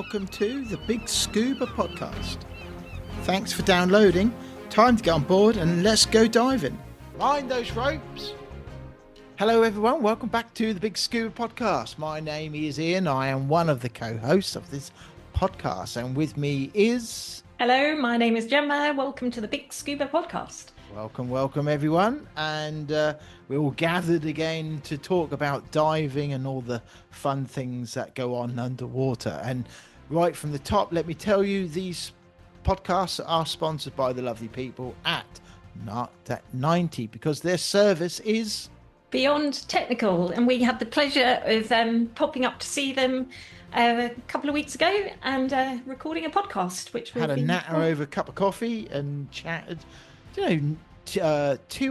welcome to the BiG Scuba Podcast. Thanks for downloading. Time to get on board and let's go diving. Mind those ropes. Hello everyone, welcome back to the BiG Scuba Podcast. My name is Ian. I am one of the co-hosts of this podcast, and with me is... Hello, my name is Gemma. Welcome to the BiG Scuba Podcast. Welcome everyone, and we're all gathered again to talk about diving and all the fun things that go on underwater. And right from the top, let me tell you, these podcasts are sponsored by the lovely people at Narked at 90, because their service is beyond technical, and we had the pleasure of popping up to see them a couple of weeks ago and recording a podcast, which had a natter over a cup of coffee and chatted. 2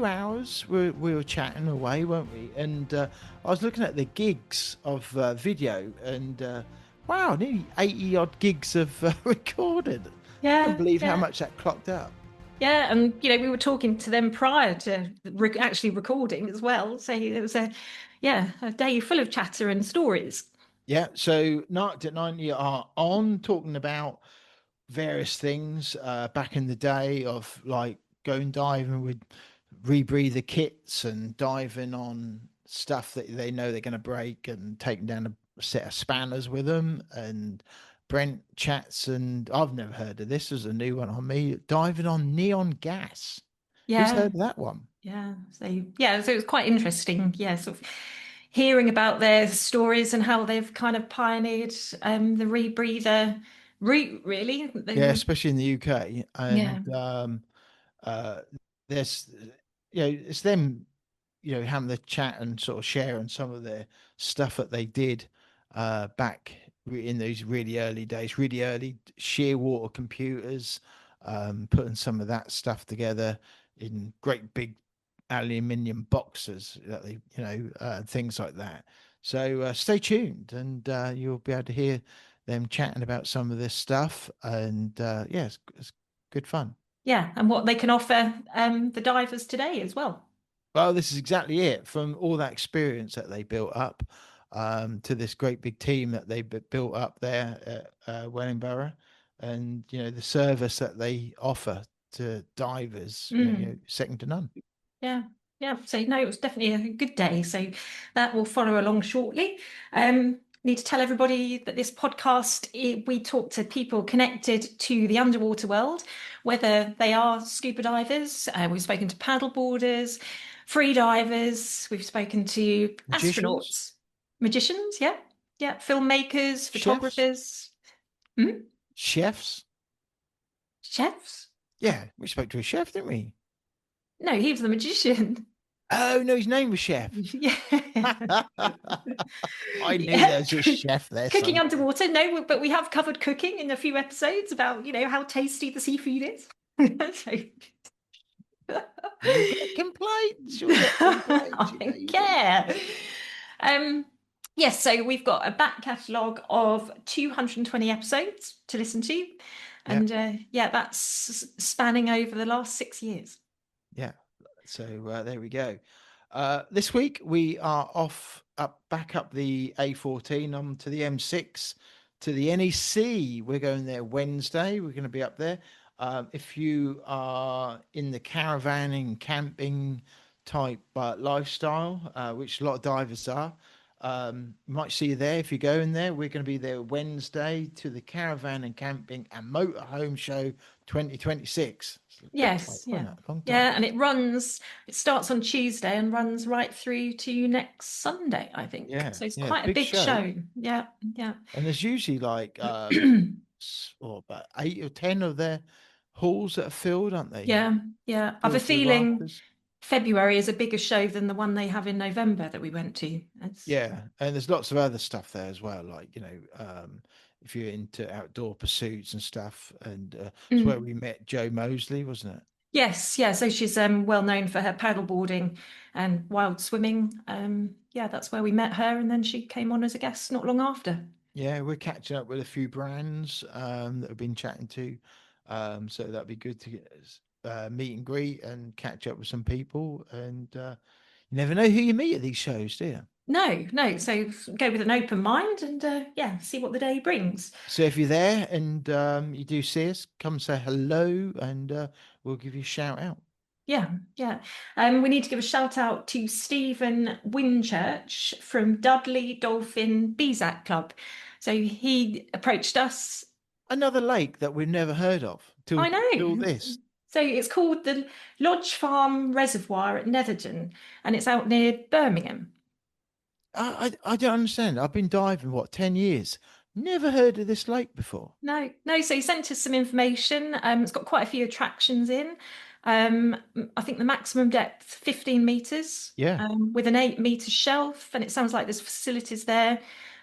hours we were chatting away, weren't we? And I was looking at the gigs of video, and wow, nearly 80 odd gigs of recorded. I can't believe how much that clocked up. Yeah, and we were talking to them prior to actually recording as well, so it was a day full of chatter and stories. Yeah, so Narked at 90 are on talking about various things back in the day of like going diving with rebreather kits and diving on stuff that they know they're going to break, and taking down a set of spanners with them. And Brent chats, and I've never heard of this, as a new one on me, diving on neon gas. Yeah. Who's heard of that one? Yeah. So it was quite interesting. Yeah. Sort of hearing about their stories and how they've kind of pioneered the rebreather route, really. Yeah, especially in the UK. And there's, it's them, having the chat and sort of sharing some of their stuff that they did back in those really early sheer water computers, putting some of that stuff together in great big aluminium boxes that they, things like that. So stay tuned, and you'll be able to hear them chatting about some of this stuff. And it's good fun. Yeah, and what they can offer the divers today as well. Well, this is exactly it. From all that experience that they built up to this great big team that they built up there at Wellingborough, and the service that they offer to divers, second to none. Yeah. So no, it was definitely a good day. So that will follow along shortly. Need to tell everybody that this podcast, we talk to people connected to the underwater world, whether they are scuba divers. We've spoken to paddleboarders, free divers. We've spoken to astronauts, magicians, filmmakers, photographers, chefs. Yeah, we spoke to a chef, didn't we? No, he was the magician. Oh no, his name was Chef. Yeah. I knew there was a chef there. Cooking underwater, no, but we have covered cooking in a few episodes about how tasty the seafood is. Complaints. I don't care. Yes, so we've got a back catalogue of 220 episodes to listen to, and that's spanning over the last 6 years. Yeah. So there we go. This week we are back up the A14 on to the M6 to the NEC. We're going there Wednesday. We're going to be up there. If you are in the caravanning, camping type lifestyle, which a lot of divers are, might see you there. If you go in there, we're going to be there Wednesday to the Caravan and Camping and Motorhome Show 2026. Yes, and it starts on Tuesday and runs right through to next Sunday, I think. So it's quite a big show. Yeah. And there's usually like about 8 or 10 of their halls that are filled, aren't they? Yeah. I have a feeling February is a bigger show than the one they have in November that we went to. And there's lots of other stuff there as well, like if you're into outdoor pursuits and stuff, and it's where we met Jo Mosley, wasn't it? Yes, so she's well known for her paddleboarding and wild swimming. That's where we met her, and then she came on as a guest not long after. Yeah, we're catching up with a few brands that we've been chatting to, so that'd be good to get meet and greet and catch up with some people. And you never know who you meet at these shows, do you? No. So go with an open mind and see what the day brings. So if you're there and you do see us, come say hello and we'll give you a shout out. Yeah. We need to give a shout out to Stephen Winchurch from Dudley Dolphin BIGSCUBA Club. So he approached us. Another lake that we've never heard of I till know. this. So it's called the Lodge Farm Reservoir at Netherton, and it's out near Birmingham. I don't understand. I've been diving, 10 years? Never heard of this lake before. No. So he sent us some information. It's got quite a few attractions in. I think the maximum depth, 15 meters, Yeah. with an 8-meter shelf, and it sounds like there's facilities there.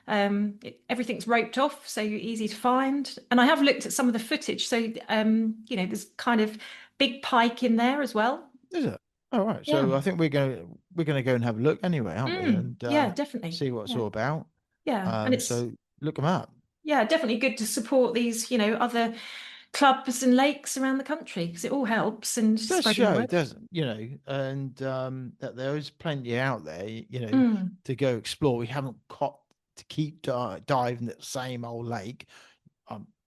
Everything's roped off, so easy to find. And I have looked at some of the footage, so there's kind of big pike in there as well. Is it? All right. So I think we're gonna go and have a look anyway, aren't we? And yeah, definitely. see what it's all about. Yeah, and it's so look them up. Yeah, definitely good to support these, other clubs and lakes around the country because it all helps and It does show, doesn't and that there is plenty out there, to go explore. We haven't got to keep diving at the same old lake.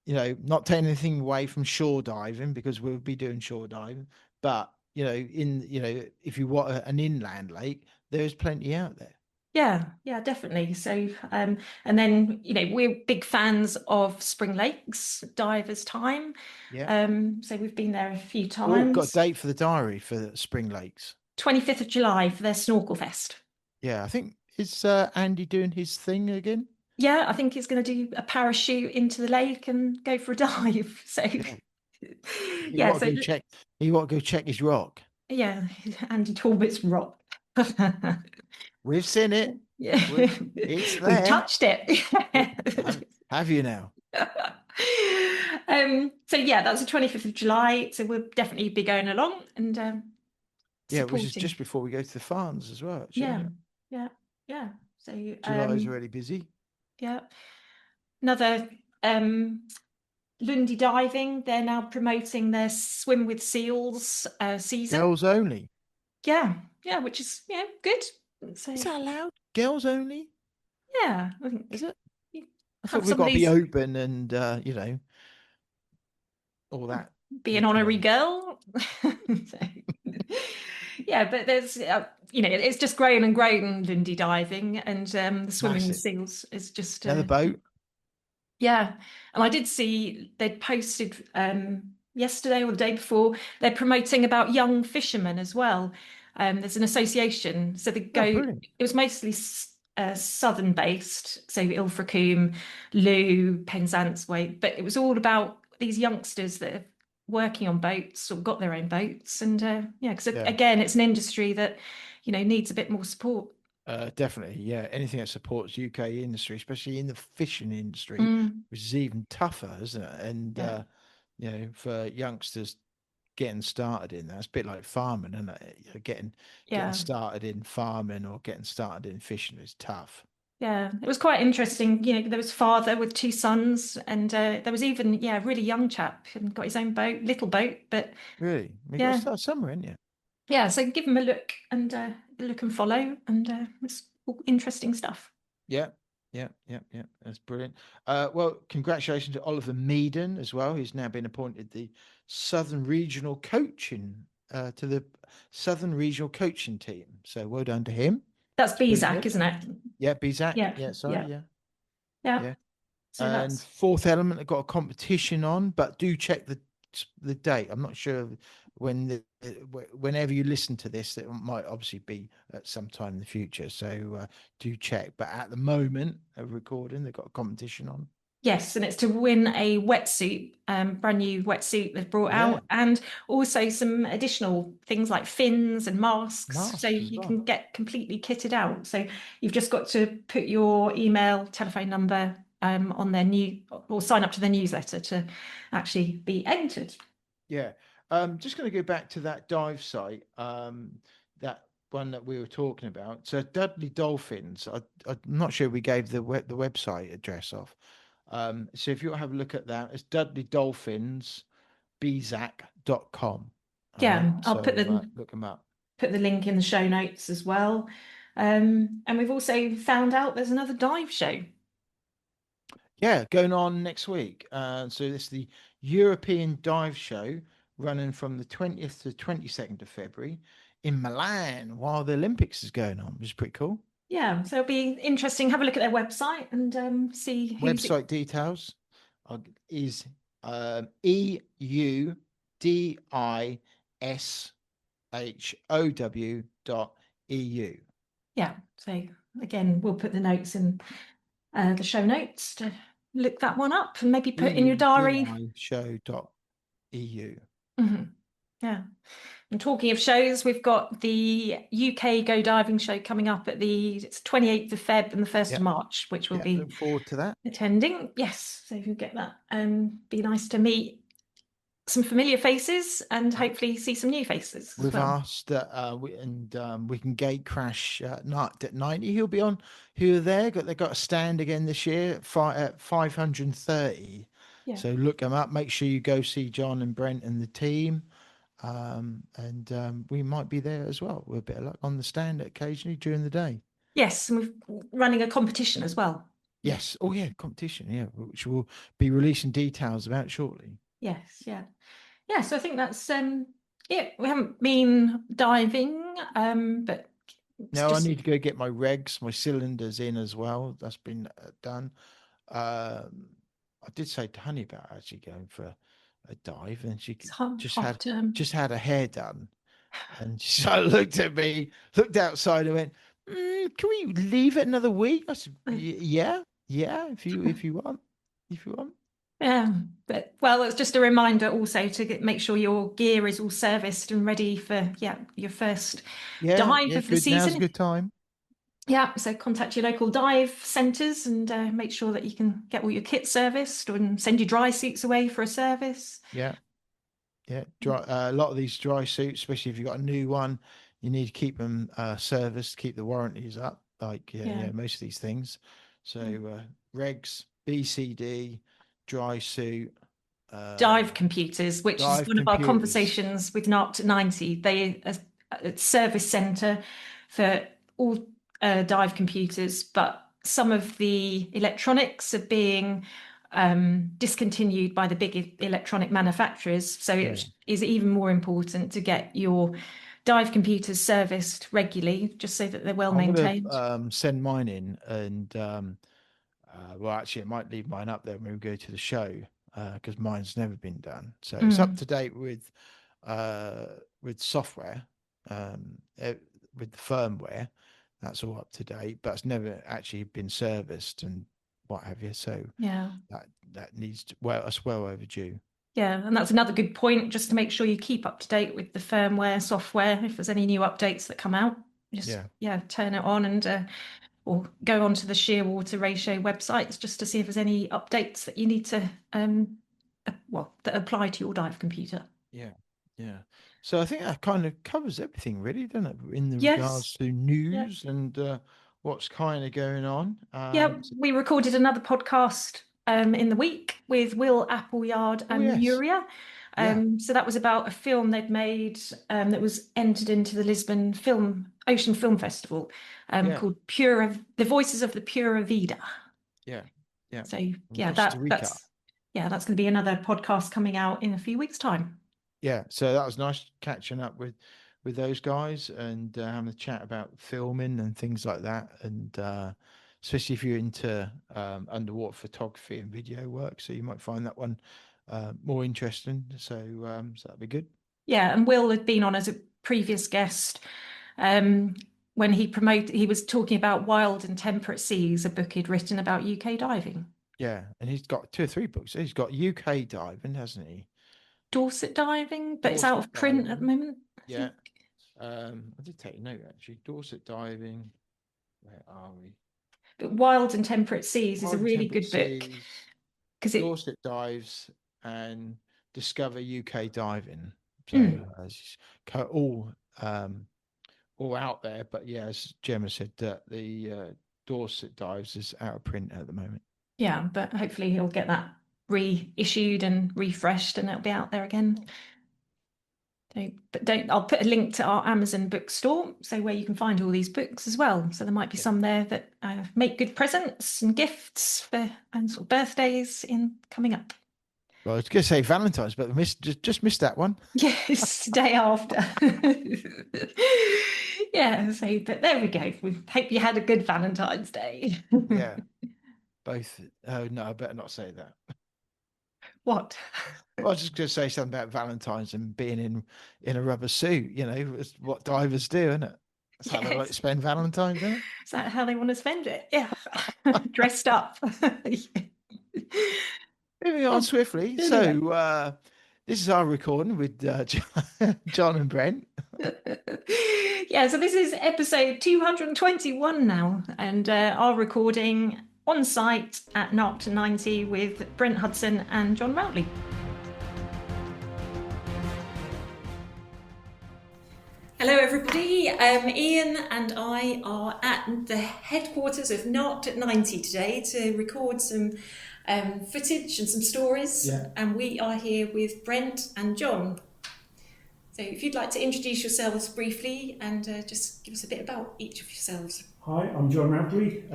Not taking anything away from shore diving because we'll be doing shore diving, but if you want an inland lake, there's plenty out there. Yeah, definitely. So, and then, we're big fans of Springlakes Divers Time. Yeah. So we've been there a few times. Got a date for the diary for Springlakes. 25th of July for their Snorklefest. Yeah, I think, is Andy doing his thing again? Yeah, I think he's going to do a parachute into the lake and go for a dive. So, yeah. You want to go check his rock? Yeah, Andy Talbot's rock. We've seen it. Yeah, it's there. We've touched it. Have you now? So yeah, that's the 25th of July. So we'll definitely be going along and which is just before we go to the farms as well. Actually, yeah. So July is really busy. Yeah. Another Lundy Diving. They're now promoting their swim with seals season. Girls only. Yeah, which is good. So, is that allowed? Girls only? Yeah. Is it? I thought we've got to be open and all that. Be an honorary girl. Yeah, but there's it's just grown and grown, Lundy Diving, and the swimming with seals is just another boat. Yeah, and I did see they'd posted yesterday or the day before, they're promoting about young fishermen as well. There's an association, so they go. It was mostly southern based, so Ilfracombe, Looe, Penzance Way, but it was all about these youngsters that are working on boats or got their own boats, and because again, it's an industry that needs a bit more support. Definitely, yeah. Anything that supports UK industry, especially in the fishing industry, which is even tougher, isn't it? And for youngsters getting started in that, it's a bit like farming, isn't it? Getting started in farming or getting started in fishing is tough. Yeah, it was quite interesting. There was father with 2 sons, and there was even a really young chap and got his own boat, little boat, but really, you got to start somewhere, ain't you? Yeah, so give them a look and follow, and it's all interesting stuff. Yeah. That's brilliant. Well, congratulations to Oliver Meaden as well. He's now been appointed the Southern Regional Coaching to the Southern Regional Coaching team. So well done to him. That's BIGSCUBA, isn't it? Yeah, BIGSCUBA. Yeah, sorry, yeah. So and Fourth Element have got a competition on, but do check the date. I'm not sure whenever you listen to this, it might obviously be at some time in the future. So do check. But at the moment of recording, they've got a competition on. Yes, and it's to win a wetsuit, brand new wetsuit they've brought out, and also some additional things like fins and masks so you can get completely kitted out. So you've just got to put your email, telephone number on their or sign up to their newsletter to actually be entered. Yeah. Just going to go back to that dive site, that one that we were talking about. So Dudley Dolphins, I'm not sure we gave the website address off. So if you have a look at that, it's Dudley Dolphins, BIGSCUBA.com. Yeah, I'll look them up. Put the link in the show notes as well. And we've also found out there's another dive show. Yeah, going on next week. So this is the European Dive Show running from the 20th to 22nd of February in Milan while the Olympics is going on, which is pretty cool. Yeah, so it'll be interesting. Have a look at their website and see who's Website details is EUDISHOW.EU. Yeah, so again, we'll put the notes in the show notes to look that one up and maybe put in your diary. EUDISHOW.EU. Mm-hmm. Yeah. And talking of shows, we've got the UK Go Diving show coming up at it's 28th of Feb and the 1st of March, which will be look forward to that. Attending. Yes, so if you get that, be nice to meet some familiar faces and hopefully see some new faces. We've asked that we can gate crash Narked at 90. He'll be on. Who are there? They got a stand again this year at 530. Yeah. So look them up. Make sure you go see John and Brent and the team. We might be there as well with a bit of luck on the stand occasionally during the day. Yes, and we're running a competition as well. Yes. Oh yeah, competition. Yeah, which we'll be releasing details about shortly. Yes. Yeah. Yeah. So I think that's it. We haven't been diving, but no, I need to go get my regs, my cylinders in as well. That's been done. I did say to Honey about actually going for a dive, and she just had her hair done, and she sort of looked at me, looked outside, and went, "Can we leave it another week?" I said, "Yeah, if you want." Yeah, but well, it's just a reminder also to make sure your gear is all serviced and ready for your first dive of the season. Now's a good time. Yeah, so contact your local dive centres and make sure that you can get all your kit serviced and send your dry suits away for a service. Yeah. A lot of these dry suits, especially if you've got a new one, you need to keep them serviced, keep the warranties up, like most of these things. So regs, BCD, dry suit. Dive computers, which is one of our conversations with Narked at 90. They are a service centre for all dive computers, but some of the electronics are being discontinued by the big electronic manufacturers. So it is even more important to get your dive computers serviced regularly, just so that they're well maintained. Send mine in, and well, actually, it might leave mine up there when we go to the show because mine's never been done. So it's up to date with software, with the firmware. That's all up to date, but it's never actually been serviced and what have you. So that needs to, that's well overdue. Yeah, and that's another good point, just to make sure you keep up to date with the firmware, software. If there's any new updates that come out, just turn it on and or go onto the Shearwater Ratio websites just to see if there's any updates that you need to that apply to your dive computer. Yeah. So I think that kind of covers everything, really, doesn't it? In regards to news and what's kind of going on. We recorded another podcast in the week with Will Appleyard and Muria. So that was about a film they'd made that was entered into the Lisbon Ocean Film Festival called The Voices of the Pura Vida. Yeah. So that's going to be another podcast coming out in a few weeks' time. Yeah, so that was nice catching up with those guys and having a chat about filming and things like that, and especially if you're into underwater photography and video work, so you might find that one more interesting. So that'd be good. Yeah, and Will had been on as a previous guest when he was talking about Wild and Temperate Seas, a book he'd written about UK diving. Yeah, and he's got 2 or 3 books. He's got UK diving, hasn't he? Dorset diving, but it's out of print at the moment. Yeah. I did take a note actually. Dorset diving. Where are we? But Wild and Temperate Seas is a really good book. Because Dorset dives and Discover UK diving. So all out there. But as Gemma said, that the Dorset dives is out of print at the moment. Yeah, but hopefully he'll get that reissued and refreshed and it'll be out there again. I'll put a link to our Amazon bookstore, so where you can find all these books as well. So there might be some there that make good presents and gifts and sort of birthdays coming up. Well, I was going to say Valentine's, but just missed that one. Yes, day after. Yeah, but there we go. We hope you had a good Valentine's Day. Yeah, both. Oh no, I better not say that. What? Well, I was just going to say something about Valentine's and being in a rubber suit. It's what divers do, isn't it? That's how they like to spend Valentine's, isn't it? Is that how they want to spend it? Yeah, dressed up. Moving on swiftly. So this is our recording with John and Brent. Yeah, so this is episode 221 now, and our recording on site at Narked 90 with Brent Hudson and John Routley. Hello everybody, Ian and I are at the headquarters of Narked at 90 today to record some footage and some stories, and we are here with Brent and John. So if you'd like to introduce yourselves briefly and just give us a bit about each of yourselves. Hi, I'm John Routley,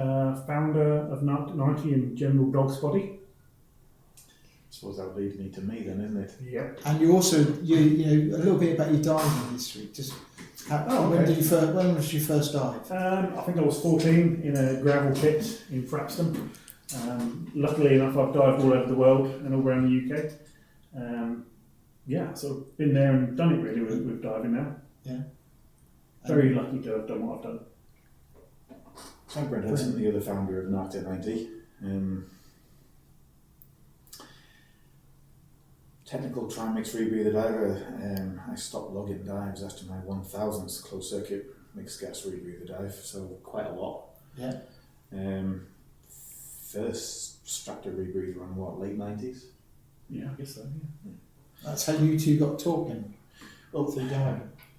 founder of Narked at 90 and general dog spotty. I suppose that leads me to me then, isn't it? Yeah. And you also, you a little bit about your diving history. Just when was your first dive? I think I was 14 in a gravel pit in Frapston. Luckily enough, I've dived all over the world and all around the UK. So I've been there and done it really with diving now. Yeah. Very lucky to have done what I've done. So I'm Brent Hudson, the other founder of Narked at 90. Technical trimix rebreather diver. I stopped logging dives after my 1000th closed circuit mixed gas rebreather dive, so quite a lot. Yeah. First strapped a rebreather on late 90s? Yeah, I guess so, yeah. That's how you two got talking. Well,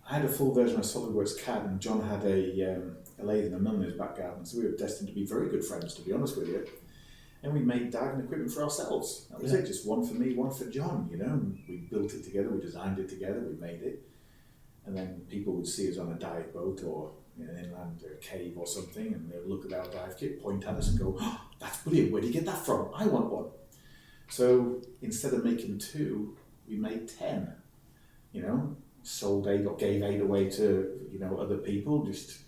I had a full version of SolidWorks CAD, and John had a lathe and a mill in his back garden, so we were destined to be very good friends, to be honest with you. And we made diving equipment for ourselves. That was it, just one for me, one for John, And we built it together, we designed it together, we made it. And then people would see us on a dive boat or in an inland or a cave or something, and they'd look at our dive kit, point at us and go, "Oh, that's brilliant, where do you get that from? I want one." So instead of making 2, we made 10, sold 8 or gave 8 away to, other people, just,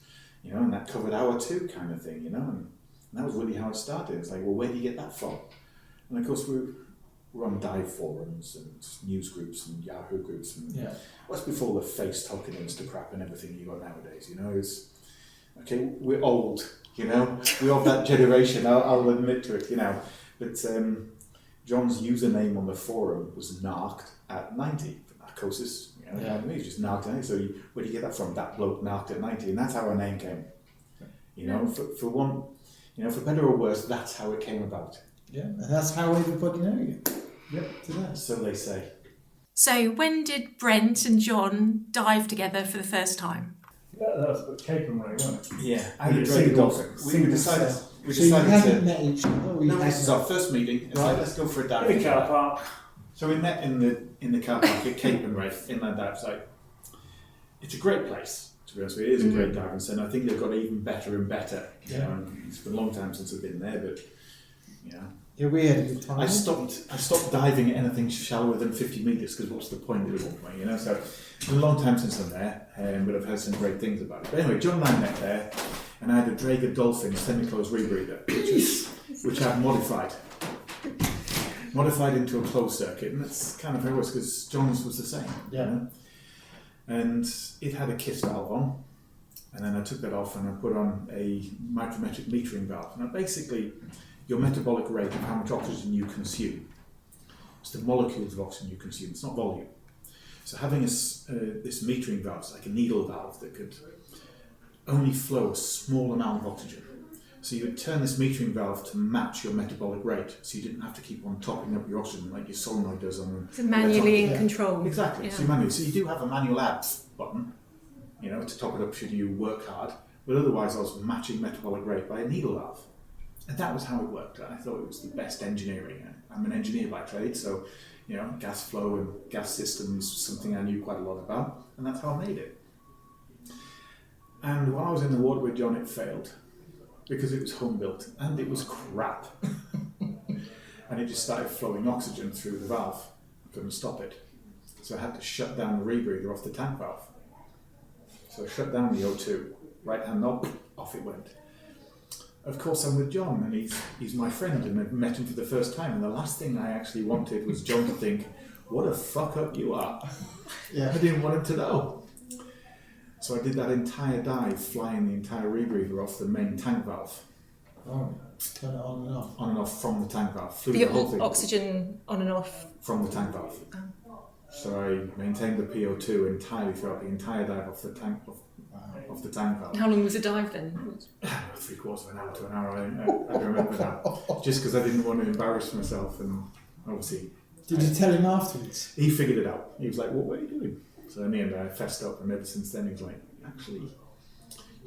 and that covered our 2 kind of thing, and that was really how it started. It's like, well, where do you get that from? And of course, we're on dive forums and news groups and Yahoo groups. And what's before the face talking Insta crap and everything you got nowadays, It's, okay, we're old, we're of that generation, I'll admit to it, But John's username on the forum was Narked at 90, for narcosis, he's just Narked at 90. So where do you get that from? That bloke Narked at 90, and that's how our name came. For one, for better or worse, that's how it came about. Yeah, and that's how everybody knows you. Yep, today. So they say. So when did Brent and John dive together for the first time? That was at Cape and Ray, wasn't it? Yeah, I had a dolphin. We decided hadn't met each other? No, this is our first meeting. It's like, let's go for a dive. In the car park. So we met in the car park at Cape and Ray, inland dive site. It's a great place. To be honest with you, it is a great diving centre. I think they've got even better and better. It's been a long time since I've been there, but Yeah, we had a good time. I stopped diving at anything shallower than 50 metres because what's the point at one point, So it's been a long time since I'm there, but I've heard some great things about it. But anyway, John and I met there, and I had a Draeger Dolphin semi-closed rebreather, which I've modified into a closed circuit, and that's kind of how it was because John's was the same. And it had a KISS valve on, and then I took that off and I put on a micrometric metering valve. Now basically, your metabolic rate of how much oxygen you consume, it's the molecules of oxygen you consume, it's not volume. So having this metering valve is like a needle valve that could only flow a small amount of oxygen. So you would turn this metering valve to match your metabolic rate, so you didn't have to keep on topping up your oxygen like your solenoid does on. So manually in control. Exactly. Yeah. So you do have a manual add button, to top it up should you work hard. But otherwise, I was matching metabolic rate by a needle valve, and that was how it worked. I thought it was the best engineering. I'm an engineer by trade, so gas flow and gas systems, something I knew quite a lot about, and that's how I made it. And while I was in the water with John, it failed because it was home built and it was crap. And it just started flowing oxygen through the valve. I couldn't stop it. So I had to shut down the rebreather off the tank valve. So I shut down the O2, right hand knob, off it went. Of course, I'm with John, and he's my friend, and I've met him for the first time, and the last thing I actually wanted was John to think, what a fuck up you are. I didn't want him to know. So I did that entire dive, flying the entire rebreather off the main tank valve. Oh, turn it on and off. On and off from the tank valve. Flew The whole thing oxygen on and off? From the tank valve. So I maintained the PO2 entirely throughout the entire dive off the tank valve. How long was the dive then? 3/4 of an hour to an hour, I don't remember that. Just because I didn't want to embarrass myself, and obviously... Did you tell him afterwards? He figured it out. He was like, what are you doing? So in the end I fessed up, and ever since then he's like, actually,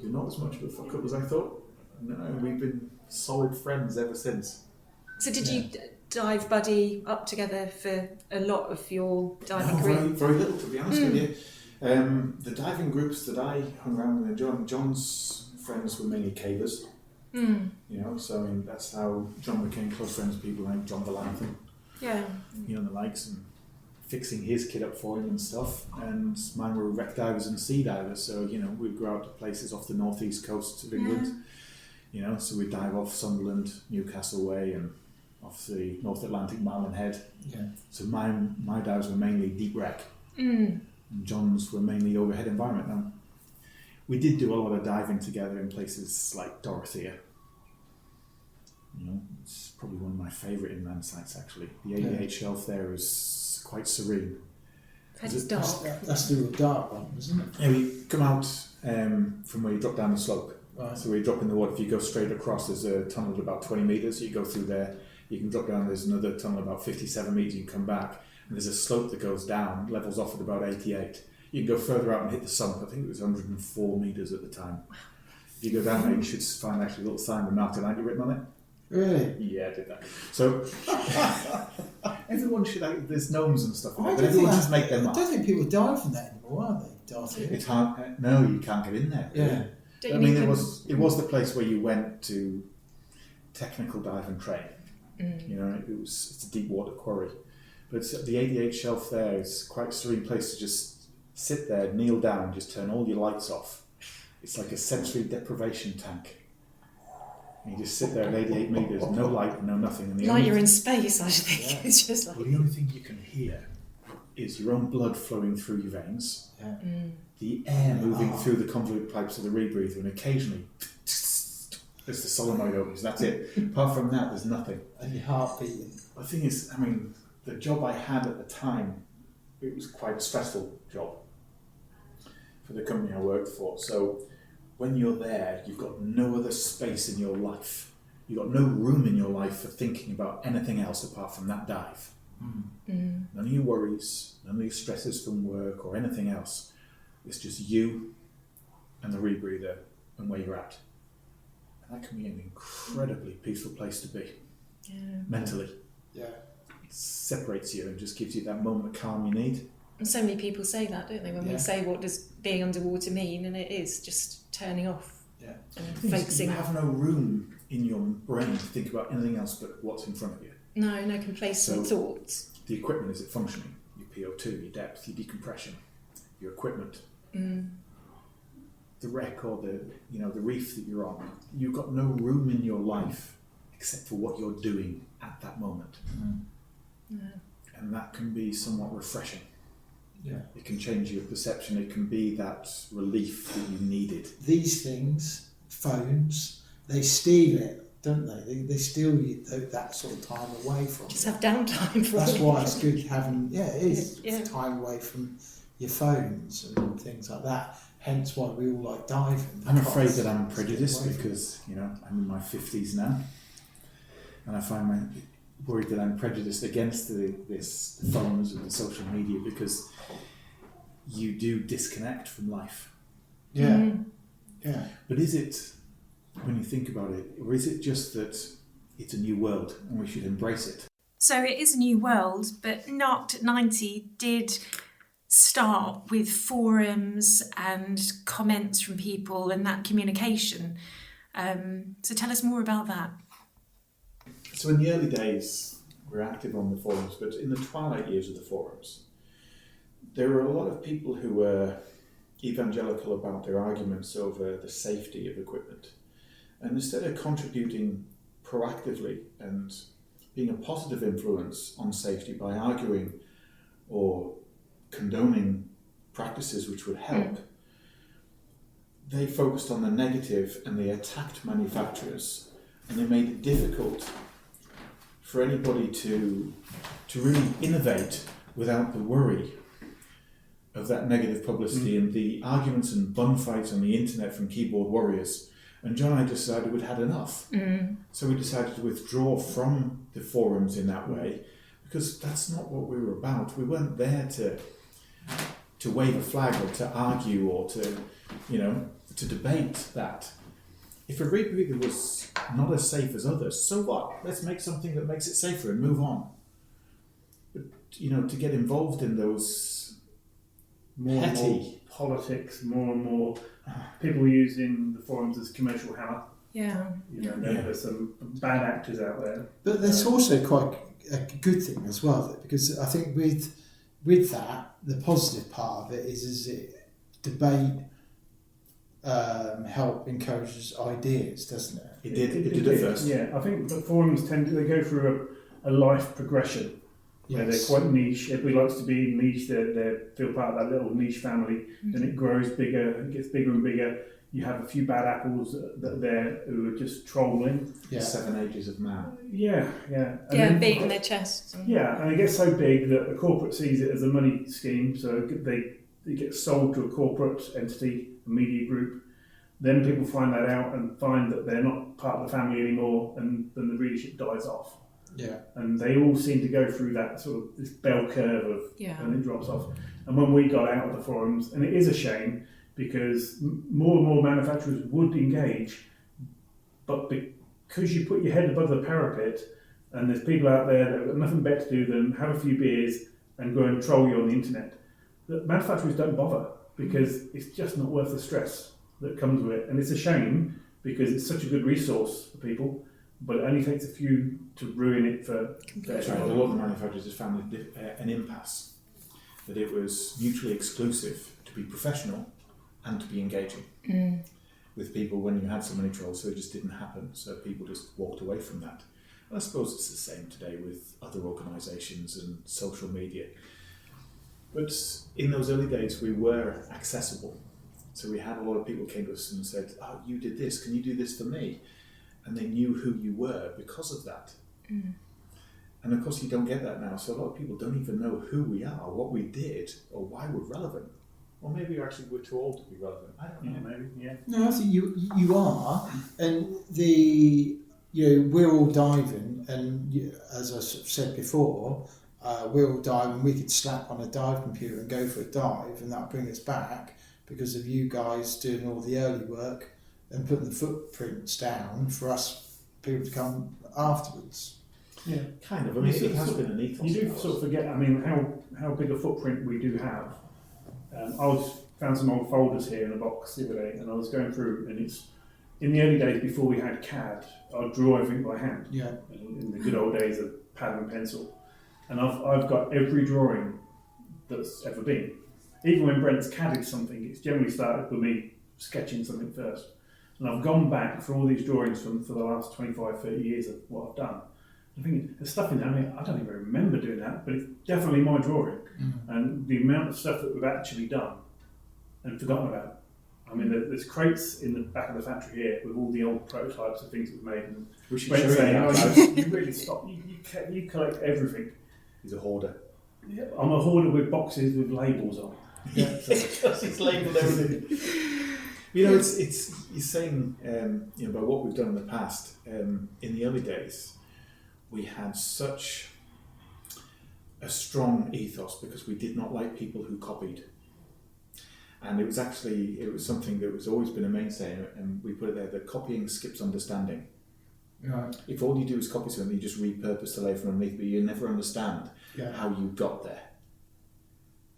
you're not as much of a fuck up as I thought. No, we've been solid friends ever since. So did you dive buddy up together for a lot of your diving group? Very little, to be honest with you. The diving groups that I hung around with, John's friends were mainly cavers. So I mean that's how John became close friends with people like John Valanthan. And the likes, and fixing his kit up for him and stuff. And mine were wreck divers and sea divers, so we'd go out to places off the northeast coast of England. So we'd dive off Sunderland, Newcastle way, and off the North Atlantic, Marlin Head. So my dives were mainly deep wreck. And John's were mainly overhead environment. Now, we did do a lot of diving together in places like Dorothea. It's probably one of my favourite inland sites, actually. The 88 shelf there is quite serene. It's dark. That's the dark one, isn't it? Yeah, we come out from where you drop down the slope. Right. So we drop in the water. If you go straight across, there's a tunnel about 20 metres. You go through there. You can drop down. There's another tunnel about 57 metres. You can come back. And there's a slope that goes down, levels off at about 88. You can go further out and hit the sump. I think it was 104 metres at the time. If you go down there, you should find actually a little sign with Narked written on it. Really? Yeah, I did that. So everyone should. There's gnomes and stuff, but everyone just make them up. I don't think people dive from that anymore, are they? Dorothea? It's hard. No, you can't get in there. Yeah. I mean, it was the place where you went to technical dive and train. It's a deep water quarry, but it's the 88 shelf there. It's quite a serene place to just sit there, kneel down, just turn all your lights off. It's like a sensory deprivation tank. And you just sit there at 88 metres, no light, no nothing. And you're in space, I think. Yeah. It's just like... Well, the only thing you can hear is your own blood flowing through your veins, the air moving through the convoluted pipes of the rebreather, and occasionally as the solenoid opens. That's it. Apart from that, there's nothing. And your heart beating. The thing is, I mean, the job I had at the time, it was quite a stressful job for the company I worked for. So when you're there, you've got no other space in your life. You've got no room in your life for thinking about anything else apart from that dive. None of your worries, none of your stresses from work or anything else. It's just you and the rebreather and where you're at. And that can be an incredibly peaceful place to be, mentally. Yeah. It separates you and just gives you that moment of calm you need. And so many people say that, don't they? When we say, what does being underwater mean? And it is just turning off and focusing. You have no room in your brain to think about anything else but what's in front of you. No complacent thoughts. The equipment, is it functioning? Your PO2, your depth, your decompression, your equipment, the wreck or the reef that you're on. You've got no room in your life except for what you're doing at that moment. And that can be somewhat refreshing. Yeah. It can change your perception. It can be that relief that you needed. These things, phones, they steal it, don't they? They steal you that sort of time away from Just have downtime for That's why it's good having, it is time away from your phones and things like that. Hence why we all like diving. I'm afraid that I'm prejudiced because, I'm in my 50s now. And I find worried that I'm prejudiced against the phones and the social media because you do disconnect from life. Yeah. But is it, when you think about it, or is it just that it's a new world and we should embrace it? So it is a new world, but Narked at 90 did start with forums and comments from people and that communication. So tell us more about that. So in the early days, we were active on the forums, but in the twilight years of the forums, there were a lot of people who were evangelical about their arguments over the safety of equipment. And instead of contributing proactively and being a positive influence on safety by arguing or condoning practices which would help, they focused on the negative and they attacked manufacturers, and they made it difficult for anybody to really innovate without the worry of that negative publicity and the arguments and bun fights on the internet from keyboard warriors. And John and I decided we'd had enough. So we decided to withdraw from the forums in that way, because that's not what we were about. We weren't there to wave a flag or to argue or to debate that. If a rebreather was not as safe as others, so what? Let's make something that makes it safer and move on. But, to get involved in those more and more politics, more and more people using the forums as commercial hammer. Yeah. There's some bad actors out there. But that's also quite a good thing as well, because I think with that, the positive part of it is it debate help encourages ideas, doesn't it? It did at first. Yeah, I think the forums they go through a life progression. Yes. They're quite niche. Everybody likes to be niche. They feel part of that little niche family. Then it grows bigger. It gets bigger and bigger. You have a few bad apples that are there who are just trolling. Yeah. 7 ages of man. Yeah. And beating their chests. Yeah, and it gets so big that the corporate sees it as a money scheme. So it gets sold to a corporate entity, a media group. Then people find that out and find that they're not part of the family anymore, and then the readership dies off. Yeah, and they all seem to go through that sort of this bell curve of, and it drops off. And when we got out of the forums, and it is a shame because more and more manufacturers would engage, but because you put your head above the parapet, and there's people out there that have got nothing better to do than have a few beers and go and troll you on the internet, the manufacturers don't bother because it's just not worth the stress that comes with it. And it's a shame because it's such a good resource for people. But it only takes a few to ruin it for... That's right. A lot of the manufacturers just found an impasse, that it was mutually exclusive to be professional and to be engaging with people when you had so many trolls, so it just didn't happen. So people just walked away from that. And I suppose it's the same today with other organisations and social media. But in those early days, we were accessible. So we had a lot of people came to us and said, "Oh, you did this, can you do this for me?" And they knew who you were because of that. And of course you don't get that now, so a lot of people don't even know who we are, what we did, or why we're relevant. Or maybe we're too old to be relevant. I don't know. Maybe, yeah. No, I think you are, and we're all diving, and as I said before, we're all diving. We could slap on a dive computer and go for a dive, and that'll bring us back because of you guys doing all the early work and putting the footprints down for us people to come afterwards. Yeah, kind of. I mean, it has been an ethos. You do sort of forget. I mean, how big a footprint we do have. I found some old folders here in a box the other day, and I was going through, and it's in the early days before we had CAD. I'd draw everything by hand. Yeah. In the good old days of pad and pencil, and I've got every drawing that's ever been. Even when Brent's CAD'd something, it's generally started with me sketching something first. And I've gone back for all these drawings for the last 25, 30 years of what I've done. I'm thinking, there's stuff in there, I don't even remember doing that, but it's definitely my drawing. And the amount of stuff that we've actually done and forgotten about. I mean, there's crates in the back of the factory here with all the old prototypes of things that we've made. And Brent's saying, you really stop, you collect everything. He's a hoarder. Yeah, I'm a hoarder with boxes with labels on. Yeah, because he's labelled everything. It's you're saying about what we've done in the past. In the early days, we had such a strong ethos because we did not like people who copied, and it was something that was always been a mainstay, and we put it there that copying skips understanding. Right. If all you do is copy something, you just repurpose the layer from underneath, but you never understand how you got there.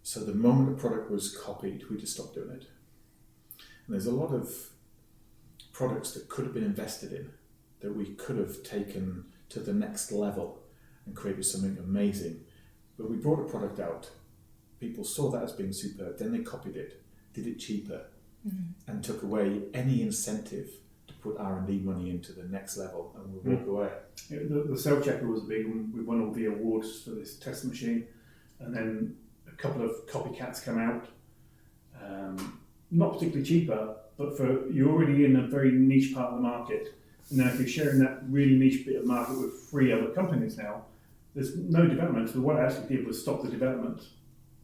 So the moment a product was copied, we just stopped doing it. And there's a lot of products that could have been invested in, that we could have taken to the next level and created something amazing. But we brought a product out, people saw that as being superb, then they copied it, did it cheaper, and took away any incentive to put R&D money into the next level, and we'll walk away. The self-checker was big, and we won all the awards for this test machine, and then a couple of copycats come out, not particularly cheaper, but for you're already in a very niche part of the market. Now, if you're sharing that really niche bit of market with 3 other companies now, there's no development. So what I actually did was stop the development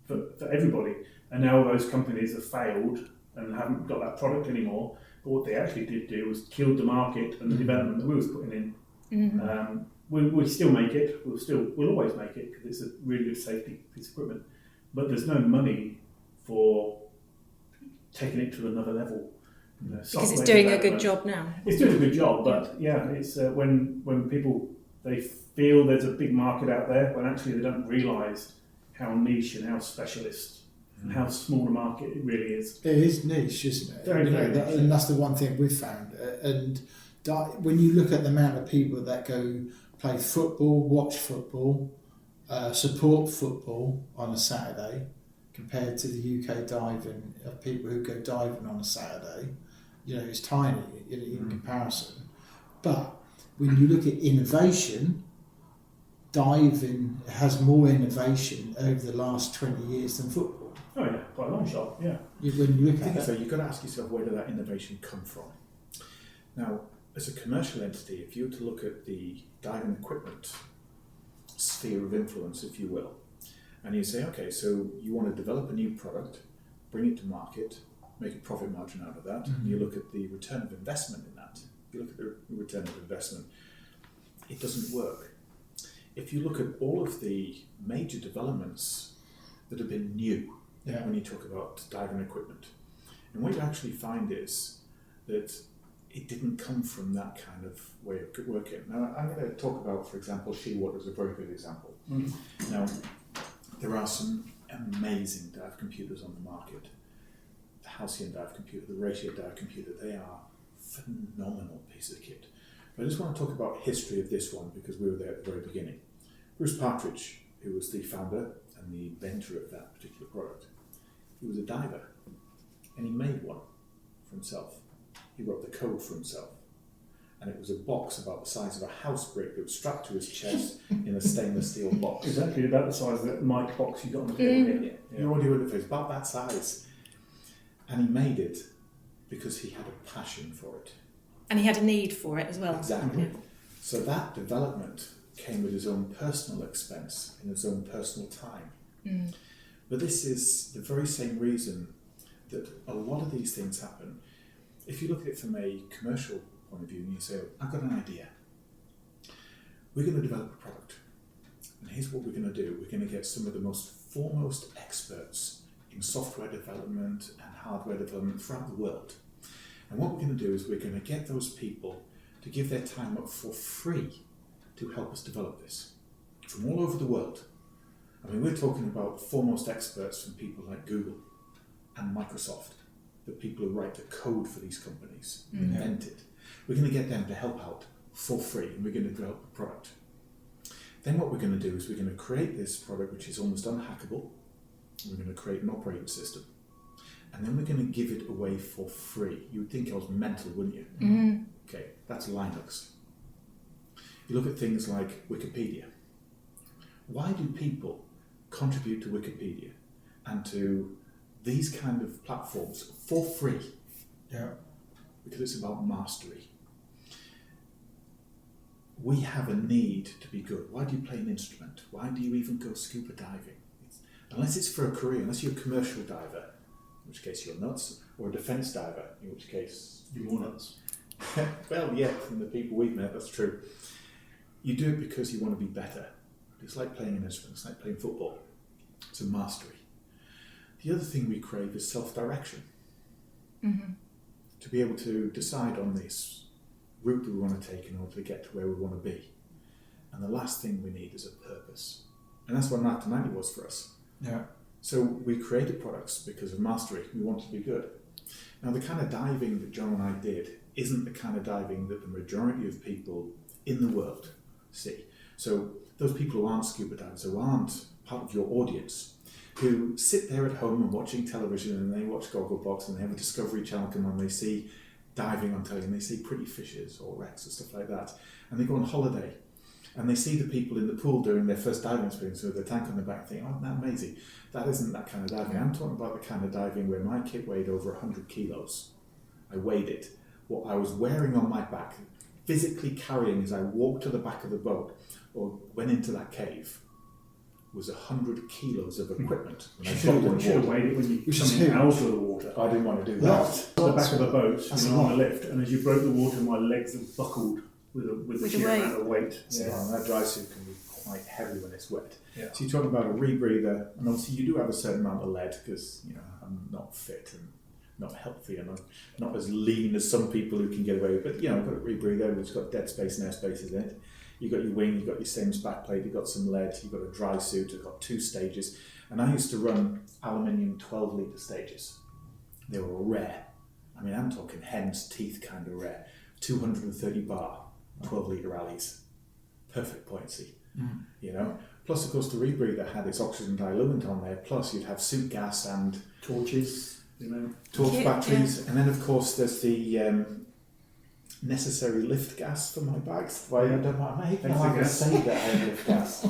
for everybody, and now those companies have failed and haven't got that product anymore. But what they actually did do was kill the market and the development that we was putting in. We still make it. We'll always make it because it's a really good safety piece of equipment. But there's no money for taking it to another level. Because it's doing a good job now. It's doing a good job, but it's when people they feel there's a big market out there, when actually they don't realise how niche and how specialist and how small a market it really is. It is niche, isn't it? Very niche. And that's the one thing we've found. And when you look at the amount of people that go play football, watch football, support football on a Saturday, compared to the UK diving of people who go diving on a Saturday, it's tiny in comparison. But when you look at innovation, diving has more innovation over the last 20 years than football. Oh yeah, quite a long shot, yeah. When you look at it. So you've got to ask yourself, where did that innovation come from? Now, as a commercial entity, if you were to look at the diving equipment sphere of influence, if you will, and you say, okay, so you want to develop a new product, bring it to market, make a profit margin out of that, and you look at the return of investment in that. If you look at the return of investment, it doesn't work. If you look at all of the major developments that have been new when you talk about diving equipment, and what you actually find is that it didn't come from that kind of way of working. Now, I'm going to talk about, for example, Shearwater is a very good example. Now, there are some amazing dive computers on the market. The Halcyon dive computer, the Ratio dive computer, they are phenomenal piece of kit. But I just want to talk about history of this one because we were there at the very beginning. Bruce Partridge, who was the founder and the inventor of that particular product, he was a diver and he made one for himself. He wrote the code for himself. And it was a box about the size of a house brick that was strapped to his chest in a stainless steel box. Exactly about the size of that mic box you got on the table here. Your audio interface, about that size. And he made it because he had a passion for it. And he had a need for it as well. Exactly. So that development came with his own personal expense and his own personal time. But this is the very same reason that a lot of these things happen. If you look at it from a commercial point of view and you say, I've got an idea. We're going to develop a product. And here's what we're going to do. We're going to get some of the most foremost experts in software development and hardware development throughout the world. And what we're going to do is we're going to get those people to give their time up for free to help us develop this from all over the world. I mean, we're talking about foremost experts from people like Google and Microsoft, the people who write the code for these companies, invent it. We're going to get them to help out for free, and we're going to develop a product. Then what we're going to do is we're going to create this product which is almost unhackable. We're going to create an operating system. And then we're going to give it away for free. You would think I was mental, wouldn't you? Okay, that's Linux. You look at things like Wikipedia. Why do people contribute to Wikipedia and to these kind of platforms for free? Because it's about mastery. We have a need to be good. Why do you play an instrument? Why do you even go scuba diving? Unless it's for a career, unless you're a commercial diver, in which case you're nuts, or a defence diver, in which case you're nuts. Well, yeah, from the people we've met, that's true. You do it because you want to be better. It's like playing an instrument, it's like playing football. It's a mastery. The other thing we crave is self-direction. To be able to decide on this route we want to take in order to get to where we want to be. And the last thing we need is a purpose. And that's what Narked was for us. Yeah. So we created products because of mastery. We wanted to be good. Now, the kind of diving that John and I did isn't the kind of diving that the majority of people in the world see. So those people who aren't scuba divers, who aren't part of your audience, who sit there at home and watching television and they watch Gogglebox and they have a Discovery Channel come on, they see diving on telly and they see pretty fishes or wrecks and stuff like that, and they go on holiday and they see the people in the pool doing their first diving experience with their tank on their back and think, oh, isn't that amazing? That isn't that kind of diving. I'm talking about the kind of diving where my kit weighed over 100 kilos. I weighed it. What I was wearing on my back, physically carrying as I walked to the back of the boat or went into that cave, was 100 kilos of equipment. You should have weighed it when you came out of the water. I didn't want to do that. The back of the boat, on the lift, and as you broke the water, my legs have buckled with the sheer amount of weight. So that dry suit can be quite heavy when it's wet. Yeah. So you're talking about a rebreather, and obviously you do have a certain amount of lead because I'm not fit and not healthy, and I'm not as lean as some people who can get away with. But I've got a rebreather which has got dead space and air spaces in it. You've got your wing, you've got your Sims backplate, you've got some lead, you've got a dry suit, you've got 2 stages. And I used to run aluminium 12-litre stages. They were rare. I mean, I'm talking hen's teeth kind of rare. 230 bar, 12-litre alleys. Perfect buoyancy, Plus, of course, the rebreather had its oxygen diluent on there. Plus, you'd have suit gas and torches, torch batteries. And then, of course, there's the necessary lift gas for my bags. Why I don't know. I hate to say that I have lift gas.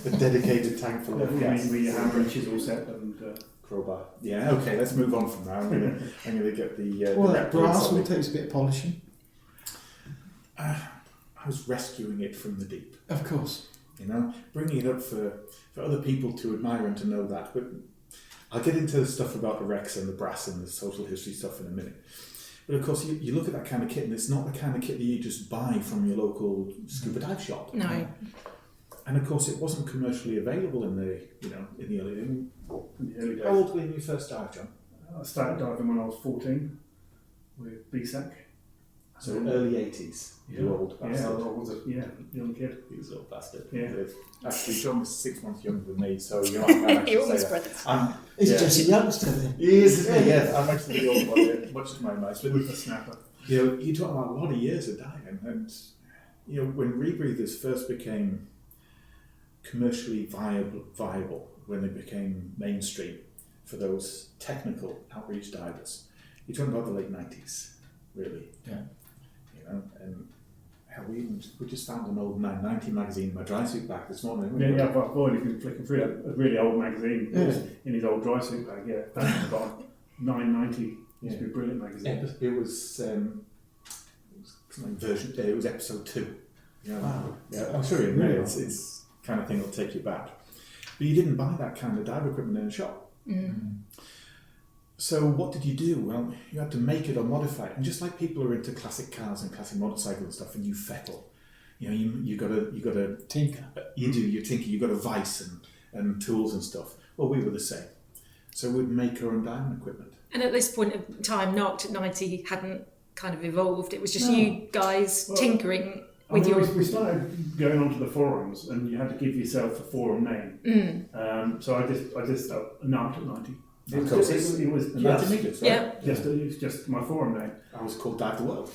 The dedicated tank for lift gas. With your hammer and chisel set and crowbar. Yeah. Okay. Let's move on from that. I'm gonna get the. That brass will take a bit of polishing. I was rescuing it from the deep. Of course. Bringing it up for other people to admire and to know that. But I'll get into the stuff about the wrecks and the brass and the social history stuff in a minute. But of course, you look at that kind of kit, and it's not the kind of kit that you just buy from your local scuba dive shop. No. And of course, it wasn't commercially available in the early days. How old were you when you first dived, John? I started diving when I was 14 with BSAC. So early 80s. You old bastard. Yeah, I was a young kid. He was a little bastard. Yeah. Actually, John was 6 months younger than me, so you're not going to You're say that. He's just a youngster then. He is, isn't he? Yeah, I'm actually the old one, much to my mind. But with the snapper. you're talking about a lot of years of diving, and when rebreathers first became commercially viable, when they became mainstream for those technical outreach divers, you're talking about the late 90s, really. Yeah. And hell, we just found an old 990 magazine in my dry suit bag this morning. Yeah, I've already been flicking through a really old magazine in his old dry suit bag. Yeah, that's about 990. Used to be a brilliant magazine. It was version. It was episode 2. Wow. Yeah, I'm sure you know it's kind of thing that'll take you back. But you didn't buy that kind of dive equipment in a shop. Mm. So what did you do? Well, you had to make it or modify it. And just like people are into classic cars and classic motorcycles and stuff, and you feckle, you got to tinker. You do. You tinker. You got a vice and tools and stuff. Well, we were the same. So we'd make our own diving equipment. And at this point in time, Narked at 90 hadn't kind of evolved. It was just you guys tinkering with your... We started going onto the forums, and you had to give yourself a forum name. So I just Narked at 90. It was just my forum name. I was called Dive the World.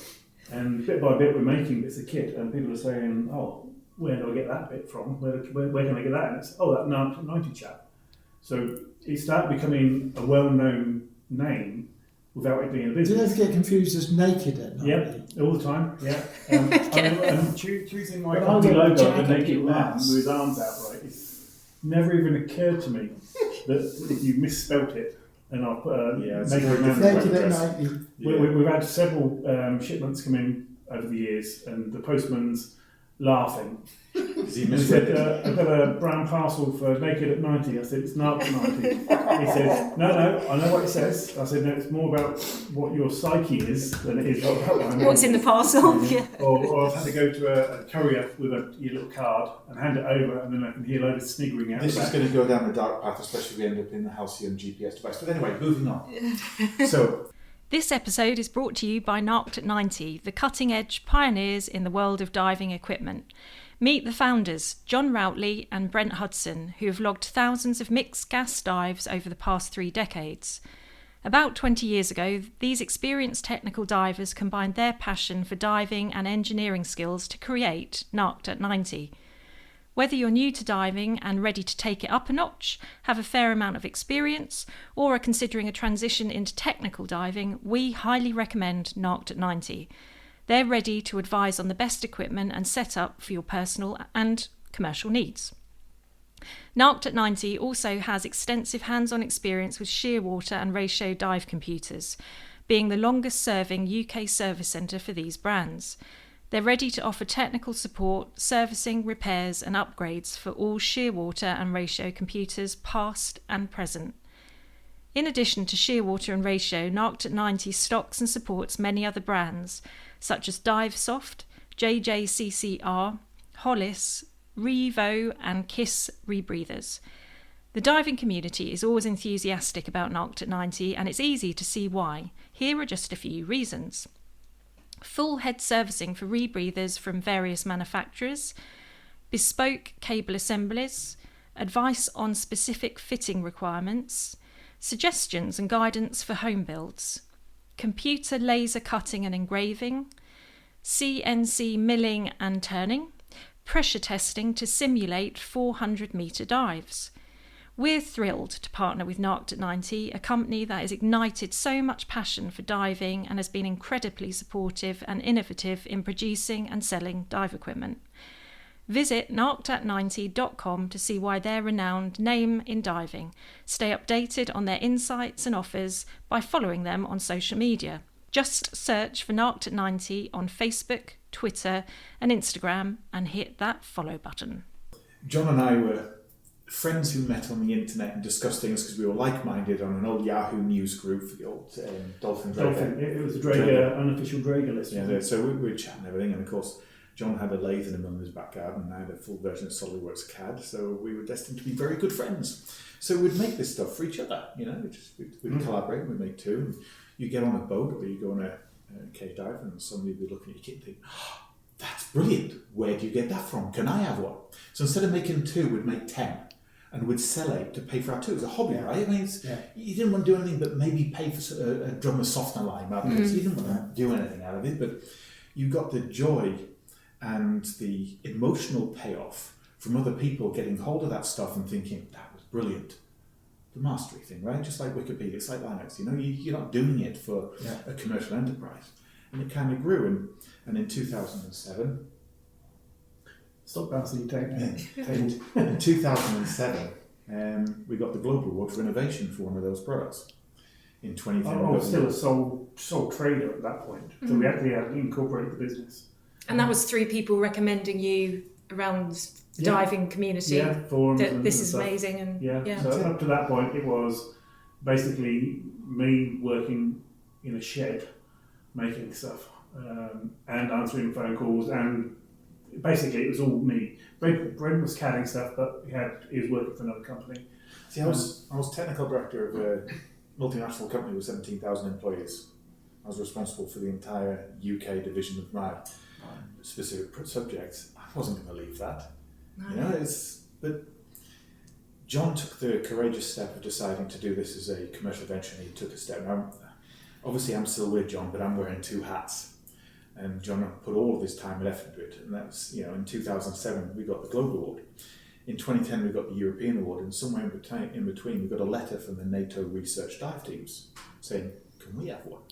And bit by bit, we're making bits of kit, and people are saying, "Oh, where do I get that bit from? Where can I get that?" And it's, "Oh, that 90 chap." So it started becoming a well-known name without it being a business. Do you ever get confused as Naked at 90? Yeah, all the time. Yeah, and choosing my company logo, the Naked man with his arms out, right? It's never even occurred to me that if you misspelt it, and I'll put Naked at 90. We've had several shipments come in over the years, and the postman's laughing. He said, "I've got a brown parcel for Naked at 90. I said, "It's Narked at 90. He said, "No, I know what it says." I said, "No, it's more about what your psyche is than it is about what's in the parcel." Yeah. Or I've had to go to a courier with your little card and hand it over, and then I can hear a load of sniggering out. This is going to go down the dark path, especially if we end up in the halcyon GPS device. But anyway, moving on. So This episode is brought to you by Narked at 90, the cutting-edge pioneers in the world of diving equipment. Meet the founders, John Routley and Brent Hudson, who have logged thousands of mixed gas dives over the past 3 decades. About 20 years ago, these experienced technical divers combined their passion for diving and engineering skills to create Narked at 90. Whether you're new to diving and ready to take it up a notch, have a fair amount of experience, or are considering a transition into technical diving, we highly recommend Narked at 90. They're ready to advise on the best equipment and setup for your personal and commercial needs. Narked at 90 also has extensive hands-on experience with shearwater and ratio dive computers, being the longest-serving UK service centre for these brands. They're ready to offer technical support, servicing, repairs and upgrades for all shearwater and ratio computers past and present. In addition to shearwater and ratio, Narked at 90 stocks and supports many other brands such as DiveSoft, JJCCR, Hollis, Revo and Kiss rebreathers. The diving community is always enthusiastic about Narked at 90 and it's easy to see why. Here are just a few reasons. Full head servicing for rebreathers from various manufacturers, bespoke cable assemblies, advice on specific fitting requirements, suggestions and guidance for home builds, computer laser cutting and engraving, CNC milling and turning, pressure testing to simulate 400-metre dives. We're thrilled to partner with Narked at 90, a company that has ignited so much passion for diving and has been incredibly supportive and innovative in producing and selling dive equipment. Visit narkedat90.com to see why they're a renowned name in diving. Stay updated on their insights and offers by following them on social media. Just search for Narked at 90 on Facebook, Twitter and Instagram and hit that follow button. John and I were friends who met on the internet and discussed things because we were like-minded on an old Yahoo News group for the old Dolphins. It was a Draeger, unofficial Draeger list. Yeah, so we were chatting and everything, and of course John had a lathe in his back garden and I had a full version of SolidWorks CAD, so we were destined to be very good friends. So we'd make this stuff for each other, you know, we'd collaborate, we'd make two, and you get on a boat or you go on a cave dive and somebody would be looking at your kit and think, oh, that's brilliant, where do you get that from? Can I have one? So instead of making 2, we'd make 10. And we'd sell it to pay for our tour. It was a hobby, right? I mean, you didn't want to do anything but maybe pay for a drummer softener line out of it. So you didn't want to do anything out of it, but you got the joy and the emotional payoff from other people getting hold of that stuff and thinking, that was brilliant. The mastery thing, right? Just like Wikipedia, it's like Linux, you know, you're not doing it for a commercial enterprise. And it kind of grew. And in 2007, stop bouncing your table. In 2007, we got the Global Award for Innovation for one of those products. In 2010, I was still a sole trader at that point, so we actually had to incorporate the business. And that was 3 people recommending you around the diving community. Yeah, forums. That this is amazing. And so up to that point, it was basically me working in a shed, making stuff and answering phone calls and. Basically, it was all me. Brent was CADing stuff, but he was working for another company. See, I was technical director of a multinational company with 17,000 employees. I was responsible for the entire UK division of my specific subjects. I wasn't going to leave that. No. You know, but John took the courageous step of deciding to do this as a commercial venture, and he took a step. Now, obviously, I'm still with John, but I'm wearing 2 hats. And John put all of his time and effort into it, and that's, you know, in 2007 we got the Global Award. In 2010 we got the European Award, and somewhere in between we got a letter from the NATO research dive teams saying, "Can we have one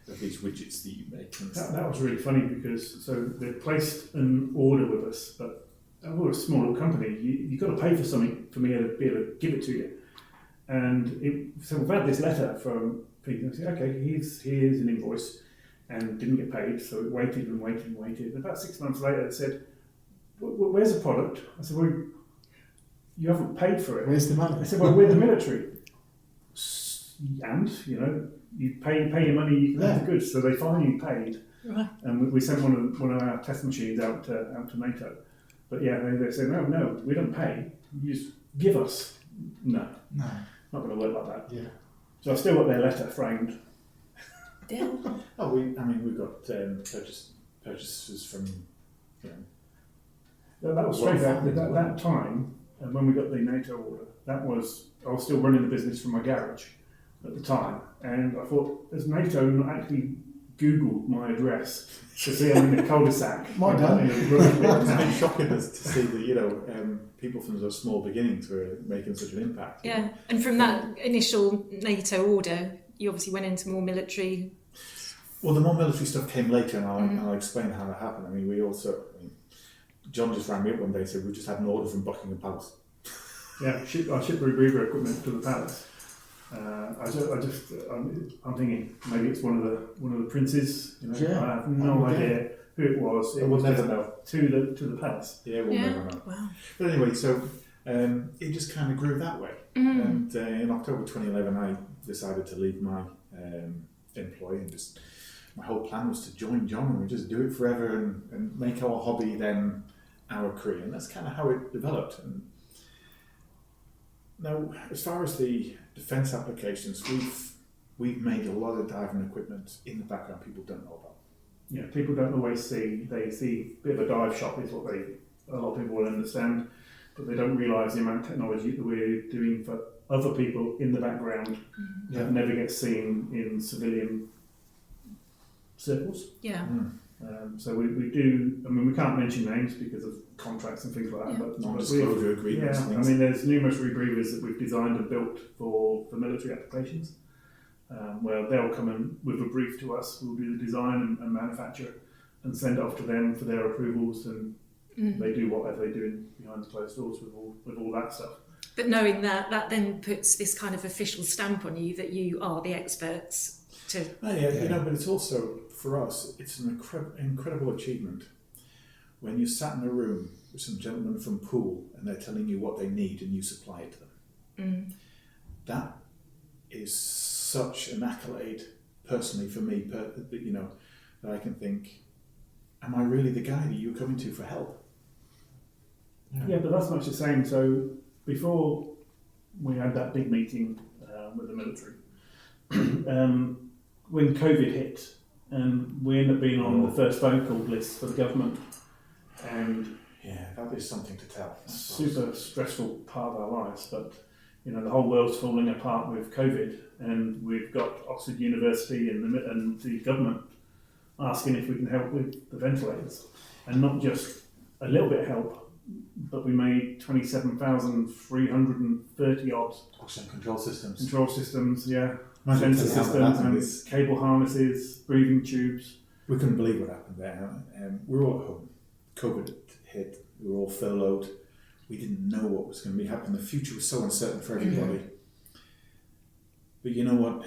of these widgets that you make?" That was really funny because they placed an order with us, but we're a small little company. You've got to pay for something for me to be able to give it to you. And so we've had this letter from people who said, "Okay, here's an invoice." And didn't get paid, so it waited and waited and waited. And about 6 months later, they said, "Where's the product?" I said, "Well, you haven't paid for it." "Where's the money?" I said, "Well, we're the military." And, you know, you pay your money, you can have the goods. So they finally paid. Right. And we sent one of our test machines out to NATO. But yeah, they said, no, we don't pay. You just give us. No. Not going to work like that. Yeah. So I've still got their letter framed. Yeah. We've got purchases from, That was strange. That time, when we got the NATO order, I was still running the business from my garage at the time, and I thought, has NATO not actually Googled my address to see I'm in a cul-de-sac? Might have. It's been shocking to see that people from those small beginnings were making such an impact. Yeah, and from that initial NATO order, you obviously went into more military. Well, the more military stuff came later, and I'll explain how that happened. John just rang me up one day and said, we just had an order from Buckingham Palace. Yeah, I shipped the rebreather equipment to the palace. I'm thinking maybe it's one of the princes. Yeah. I have no idea who it was. We'll never know. To the palace. Yeah, we'll never know. Wow. But anyway, so it just kind of grew that way. And in October 2011, I decided to leave my employ, and my whole plan was to join John, and we just do it forever and make our hobby then our career, and that's kind of how it developed. And now, as far as the defence applications, we've made a lot of diving equipment in the background people don't know about. Yeah, people don't always see. They see a bit of a dive shop is what a lot of people will understand, but they don't realise the amount of technology that we're doing for other people in the background that never gets seen in civilian circles. Yeah. So we do. We can't mention names because of contracts and things like that. But non-disclosure agreements. Yeah, there's numerous rebreathers that we've designed and built for military applications, where they'll come in with a brief to us. We'll do the design and manufacture, and send it off to them for their approvals, and they do whatever they do behind closed doors with all that stuff. But knowing that then puts this kind of official stamp on you that you are the experts. But it's also, for us, it's an incredible achievement when you're sat in a room with some gentlemen from Poole and they're telling you what they need and you supply it to them. That is such an accolade, personally, for me, that I can think, am I really the guy that you're coming to for help? Yeah, but that's much the same. So before we had that big meeting with the military, when COVID hit, and we ended up being on the first phone call list for the government, and that is something to tell. Super stressful part of our lives, but the whole world's falling apart with COVID, and we've got Oxford University and the government asking if we can help with the ventilators, and not just a little bit of help, but we made 27,330 odd oxygen control systems. Sensor systems and cable harnesses, breathing tubes. We couldn't believe what happened there. We were all at home. COVID hit. We were all furloughed. We didn't know what was going to be happening. The future was so uncertain for everybody. But you know what?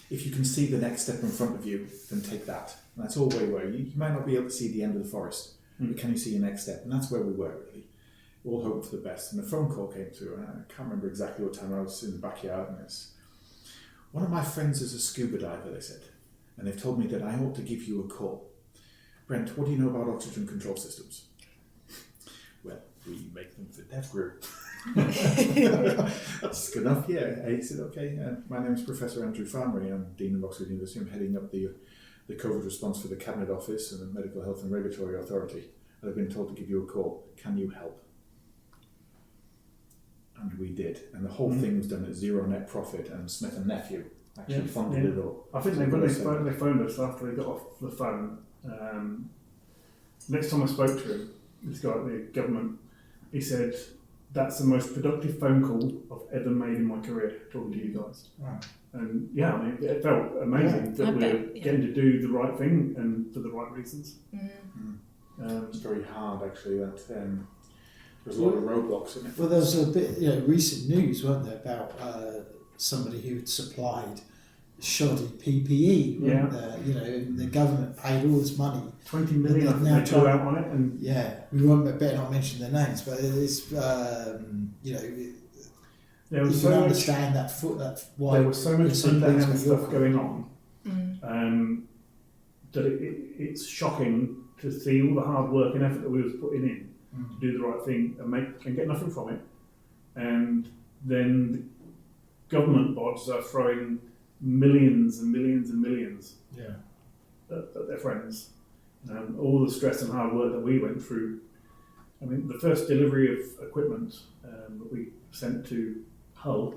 If you can see the next step in front of you, then take that. And that's all where you might not be able to see the end of the forest, but can you see your next step? And that's where we were, really. We all hoped for the best. And the phone call came through, and I can't remember exactly what time I was in the backyard, and one of my friends is a scuba diver, they said, and they've told me that I ought to give you a call. Brent, what do you know about oxygen control systems? Well, we make them for Dev Group. That's good enough, yeah. He said, okay, my name is Professor Andrew Farmery. I'm Dean of Oxford University. I'm heading up the COVID response for the Cabinet Office and the Medical Health and Regulatory Authority. And I've been told to give you a call. Can you help? And we did, and the whole thing was done at zero net profit, and Smith and Nephew actually funded it all. I think they phoned us after they got off the phone. Next time I spoke to him, this guy at the government, he said, that's the most productive phone call I've ever made in my career, talking to you guys. Wow. And it felt amazing that we were getting to do the right thing and for the right reasons. It's very hard, actually, that there's a lot of roadblocks in it. Well, there was a bit, recent news, weren't there, about somebody who had supplied shoddy PPE, weren't there? And the government paid all this money. 20 million they threw out on it. And we won't better not mention their names, but it's, there was you can understand that why there was so much underhand stuff going on that it's shocking to see all the hard work and effort that we was putting in to do the right thing and get nothing from it, and then the government bods are throwing millions and millions and millions Yeah. at their friends. All the stress and hard work that we went through. I mean, the first delivery of equipment that we sent to Hull,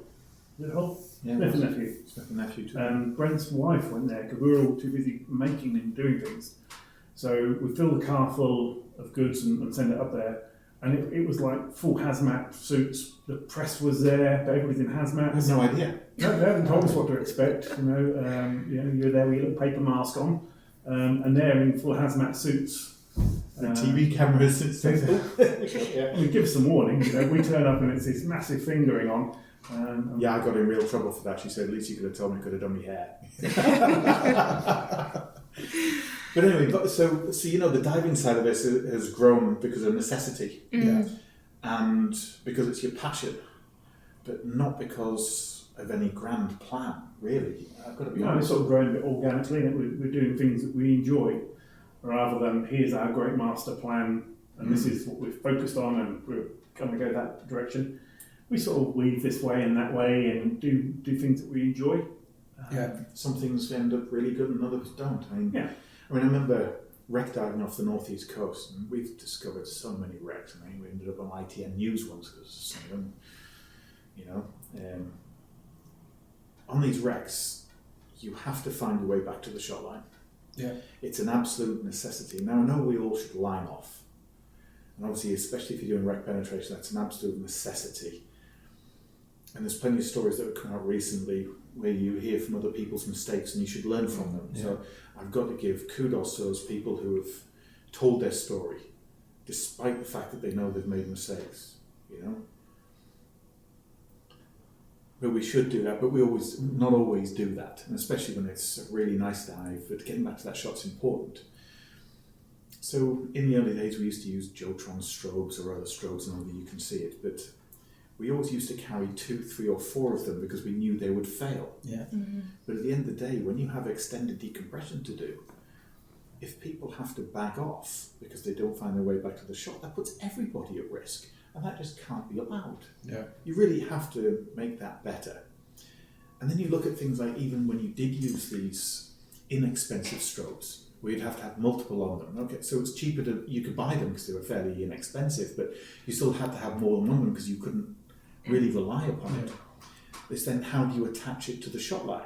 was it Hull? Yeah, Smith and Nephew. Smith and Nephew too. Brent's wife went there because we were all too busy making and doing things. So we filled the car full of goods and sent it up there. And it was like full hazmat suits. The press was there, but everybody's in hazmat. I had no idea. No, they haven't told us what to expect. You're there with your little paper mask on, and they're in full hazmat suits. And TV cameras. We give some warning. We turn up and it's this massive thing going on. Yeah, I got in real trouble for that. She said, "At least you could have told me, I could have done my hair." But anyway, so the diving side of this has grown because of necessity, and because it's your passion, but not because of any grand plan. Really, I've got to be honest. It's sort of grown a bit organically. We're doing things that we enjoy, rather than here's our great master plan and this is what we've focused on and we're going to go that direction. We sort of weave this way and that way and do things that we enjoy. Some things end up really good and others don't. I remember wreck diving off the northeast coast, and we've discovered so many wrecks. I mean, we ended up on ITN News once because some of them, on these wrecks, you have to find your way back to the shot line. Yeah. It's an absolute necessity. Now, I know we all should line off, and obviously, especially if you're doing wreck penetration, that's an absolute necessity. And there's plenty of stories that have come out recently where you hear from other people's mistakes and you should learn from them. Yeah. So I've got to give kudos to those people who have told their story, despite the fact that they know they've made mistakes, But we should do that, but we not always do that, and especially when it's a really nice dive, but getting back to that shot's important. So in the early days, we used to use Jotron strobes or other strobes, and only you can see it, but we always used to carry 2, 3 or 4 of them because we knew they would fail. Yeah. Mm-hmm. But at the end of the day, when you have extended decompression to do, if people have to back off because they don't find their way back to the shot, that puts everybody at risk, and that just can't be allowed. Yeah. You really have to make that better. And then you look at things like even when you did use these inexpensive strobes, where you'd have to have multiple on them. Okay, so it's cheaper you could buy them because they were fairly inexpensive, but you still had to have more than one of them because you couldn't really rely upon it. It's then how do you attach it to the shot line?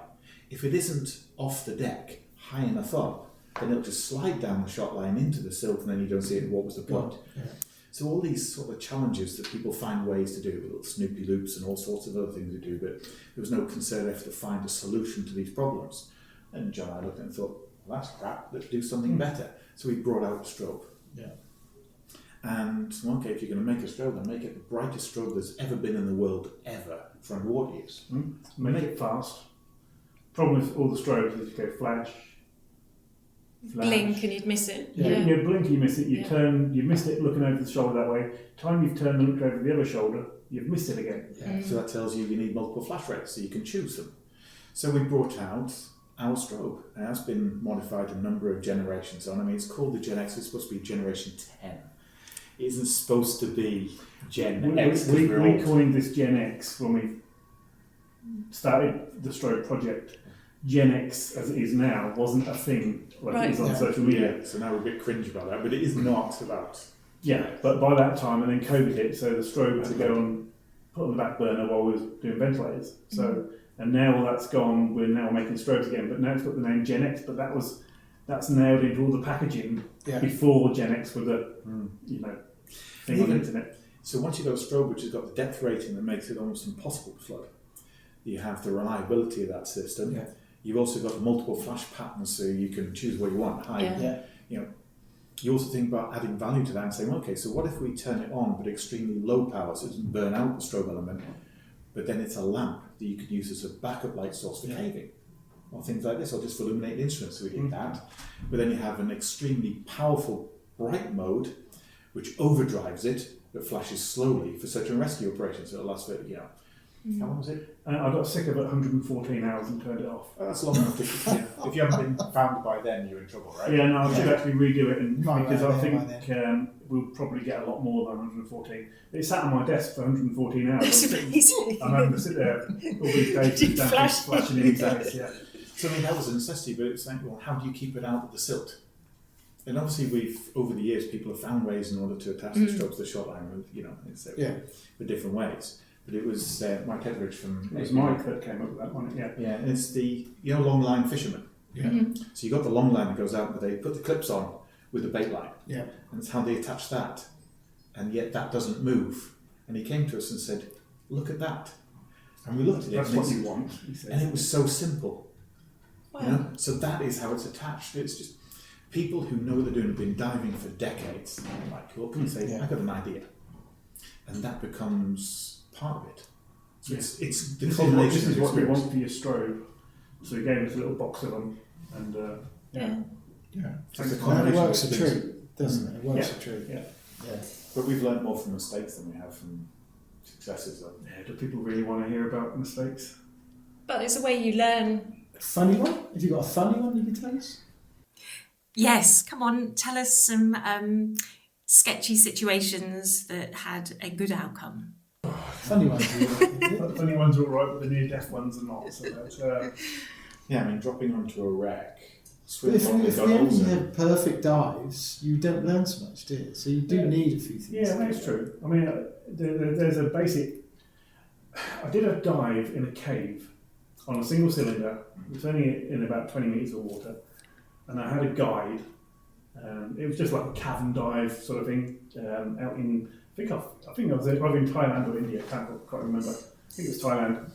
If it isn't off the deck, high enough up, then it'll just slide down the shot line into the silt and then you don't see it, and what was the point? Yeah. So all these sort of challenges that people find ways to do, with little snoopy loops and all sorts of other things to do, but there was no concerned effort to find a solution to these problems. And John and I looked at it and thought, well, that's crap, let's do something better. So we brought out a strobe. Yeah. And, okay, if you're going to make a strobe, then make it the brightest strobe there's ever been in the world, ever, for underwater use. Make it fast. Problem with all the strobes is you go flash, blink and you'd miss it. You blink, you miss it, you turn, you missed it looking over the shoulder that way. Time you've turned and looked over the other shoulder, you've missed it again. Yeah. So that tells you need multiple flash rates, so you can choose them. So we brought out our strobe, and that's been modified a number of generations on. I mean, it's called the Gen X, it's supposed to be generation 10. It isn't supposed to be Gen X. We coined this Gen X when we started the strobe project. Gen X, as it is now, wasn't a thing like it is on social media. Yeah, so now we're a bit cringe about that, but it is not about... Yeah, but by that time, and then COVID hit, so the strobe had to go on, put on the back burner while we was doing ventilators. So, and now all that's gone, we're now making strobes again, but now it's got the name Gen X, but that's nailed into all the packaging before Gen X with the, thing on the internet. So once you've got a strobe which has got the depth rating that makes it almost impossible to flood, you have the reliability of that system. Yeah. You've also got multiple flash patterns, so you can choose what you want. You also think about adding value to that and saying, okay, so what if we turn it on but extremely low power so it doesn't burn out the strobe element, but then it's a lamp that you could use as a backup light source for caving, or things like this, or just for illuminated instruments. So we did that. But then you have an extremely powerful bright mode which overdrives it, but flashes slowly for search and rescue operations. So it'll last for How long was it? I got sick of it 114 hours and turned it off. Oh, that's long enough. If you haven't been found by then, you're in trouble, right? Yeah, no, I should actually redo it, because I then. think we'll probably get a lot more than 114. It sat on my desk for 114 hours. It's amazing. I'm having to sit there all these days, flashing in these days. Yeah. So I mean, that was a necessity, but it's like, well, how do you keep it out of the silt? And obviously, over the years, people have found ways in order to attach the stroke to the shot line, with different ways. But it was Mike Edridge from... It was Mike that came up with that one, yeah. Yeah, and it's the long line fisherman. Yeah. Mm-hmm. So you got the long line that goes out, but they put the clips on with the bait line. Yeah. And it's how they attach that. And yet that doesn't move. And he came to us and said, look at that. And we looked at it. That's what you want, he says. And it was so simple. Wow. You know? So that is how it's attached. It's just people who know what they're doing, have been diving for decades. Like, well, come and say, I got an idea. And that becomes part of it. So it's the combination. This is what you want for your strobe. So he gave us a little box of them, and Yeah. And it works a treat, doesn't it? It works a treat. Yeah. But we've learned more from mistakes than we have from successes. Though. Yeah. Do people really want to hear about mistakes? But it's a way you learn. Funny one? Have you got a funny one you can tell us? Yes, come on, tell us some sketchy situations that had a good outcome. Funny ones. Funny ones are all right, but the near-death ones are not. So that's, yeah, I mean, dropping onto a wreck, But if we only have perfect dives, you don't learn so much, do you? So you do need a few things. Yeah, that's true. I mean, there's a basic... I did a dive in a cave on a single cylinder. It was only in about 20 metres of water. And I had a guide. It was just like a cavern dive sort of thing out in... I think I was either in Thailand or India, I can't quite remember. I think it was Thailand.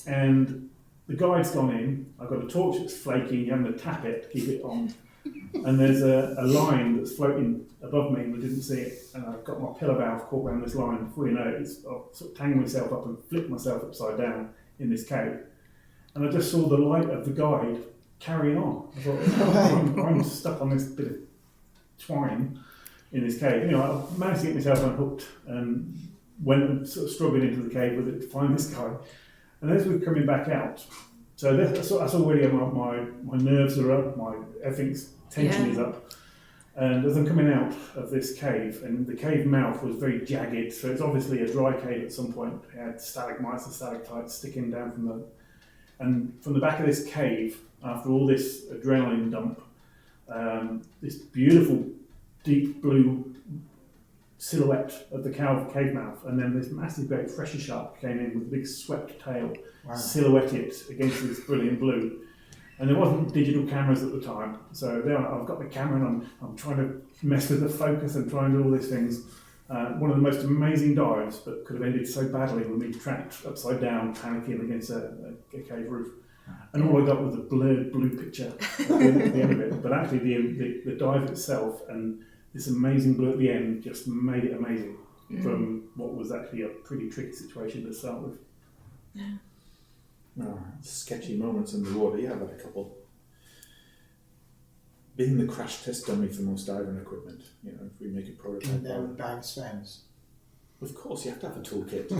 And the guide's gone in, I've got a torch that's flaking, you having to tap it to keep it on. And there's a line that's floating above me and I didn't see it. And I've got my pillar valve caught around this line. Before you know it, I've sort of tangled myself up and flipped myself upside down in this cave. And I just saw the light of the guide carrying on. I thought, I'm stuck on this bit of twine in this cave. You know, I managed to get myself unhooked and went and sort of struggled into the cave with it to find this guy. And as we're coming back out, so that's already my nerves are up, everything's tension is up. And as I'm coming out of this cave, and the cave mouth was very jagged, so it's obviously a dry cave at some point. It had stalagmites and stalactites sticking down from the back of this cave, after all this adrenaline dump, this beautiful deep blue silhouette of the cave mouth, and then this massive great fresher shark came in with a big swept tail, silhouetted against this brilliant blue. And there wasn't digital cameras at the time, so there I've got the camera and I'm trying to mess with the focus and try and do all these things. One of the most amazing dives, but could have ended so badly with me trapped upside down, panicking against a cave roof. And all I got was a blurred blue picture at the end of it. But actually the dive itself and this amazing blue at the end just made it amazing from what was actually a pretty tricky situation to start with. Yeah. Oh, sketchy moments in the water. Yeah, I've had a couple. Being the crash test dummy for most diving equipment, you know, if we make a prototype. In there with bag of stems. Of course, you have to have a toolkit.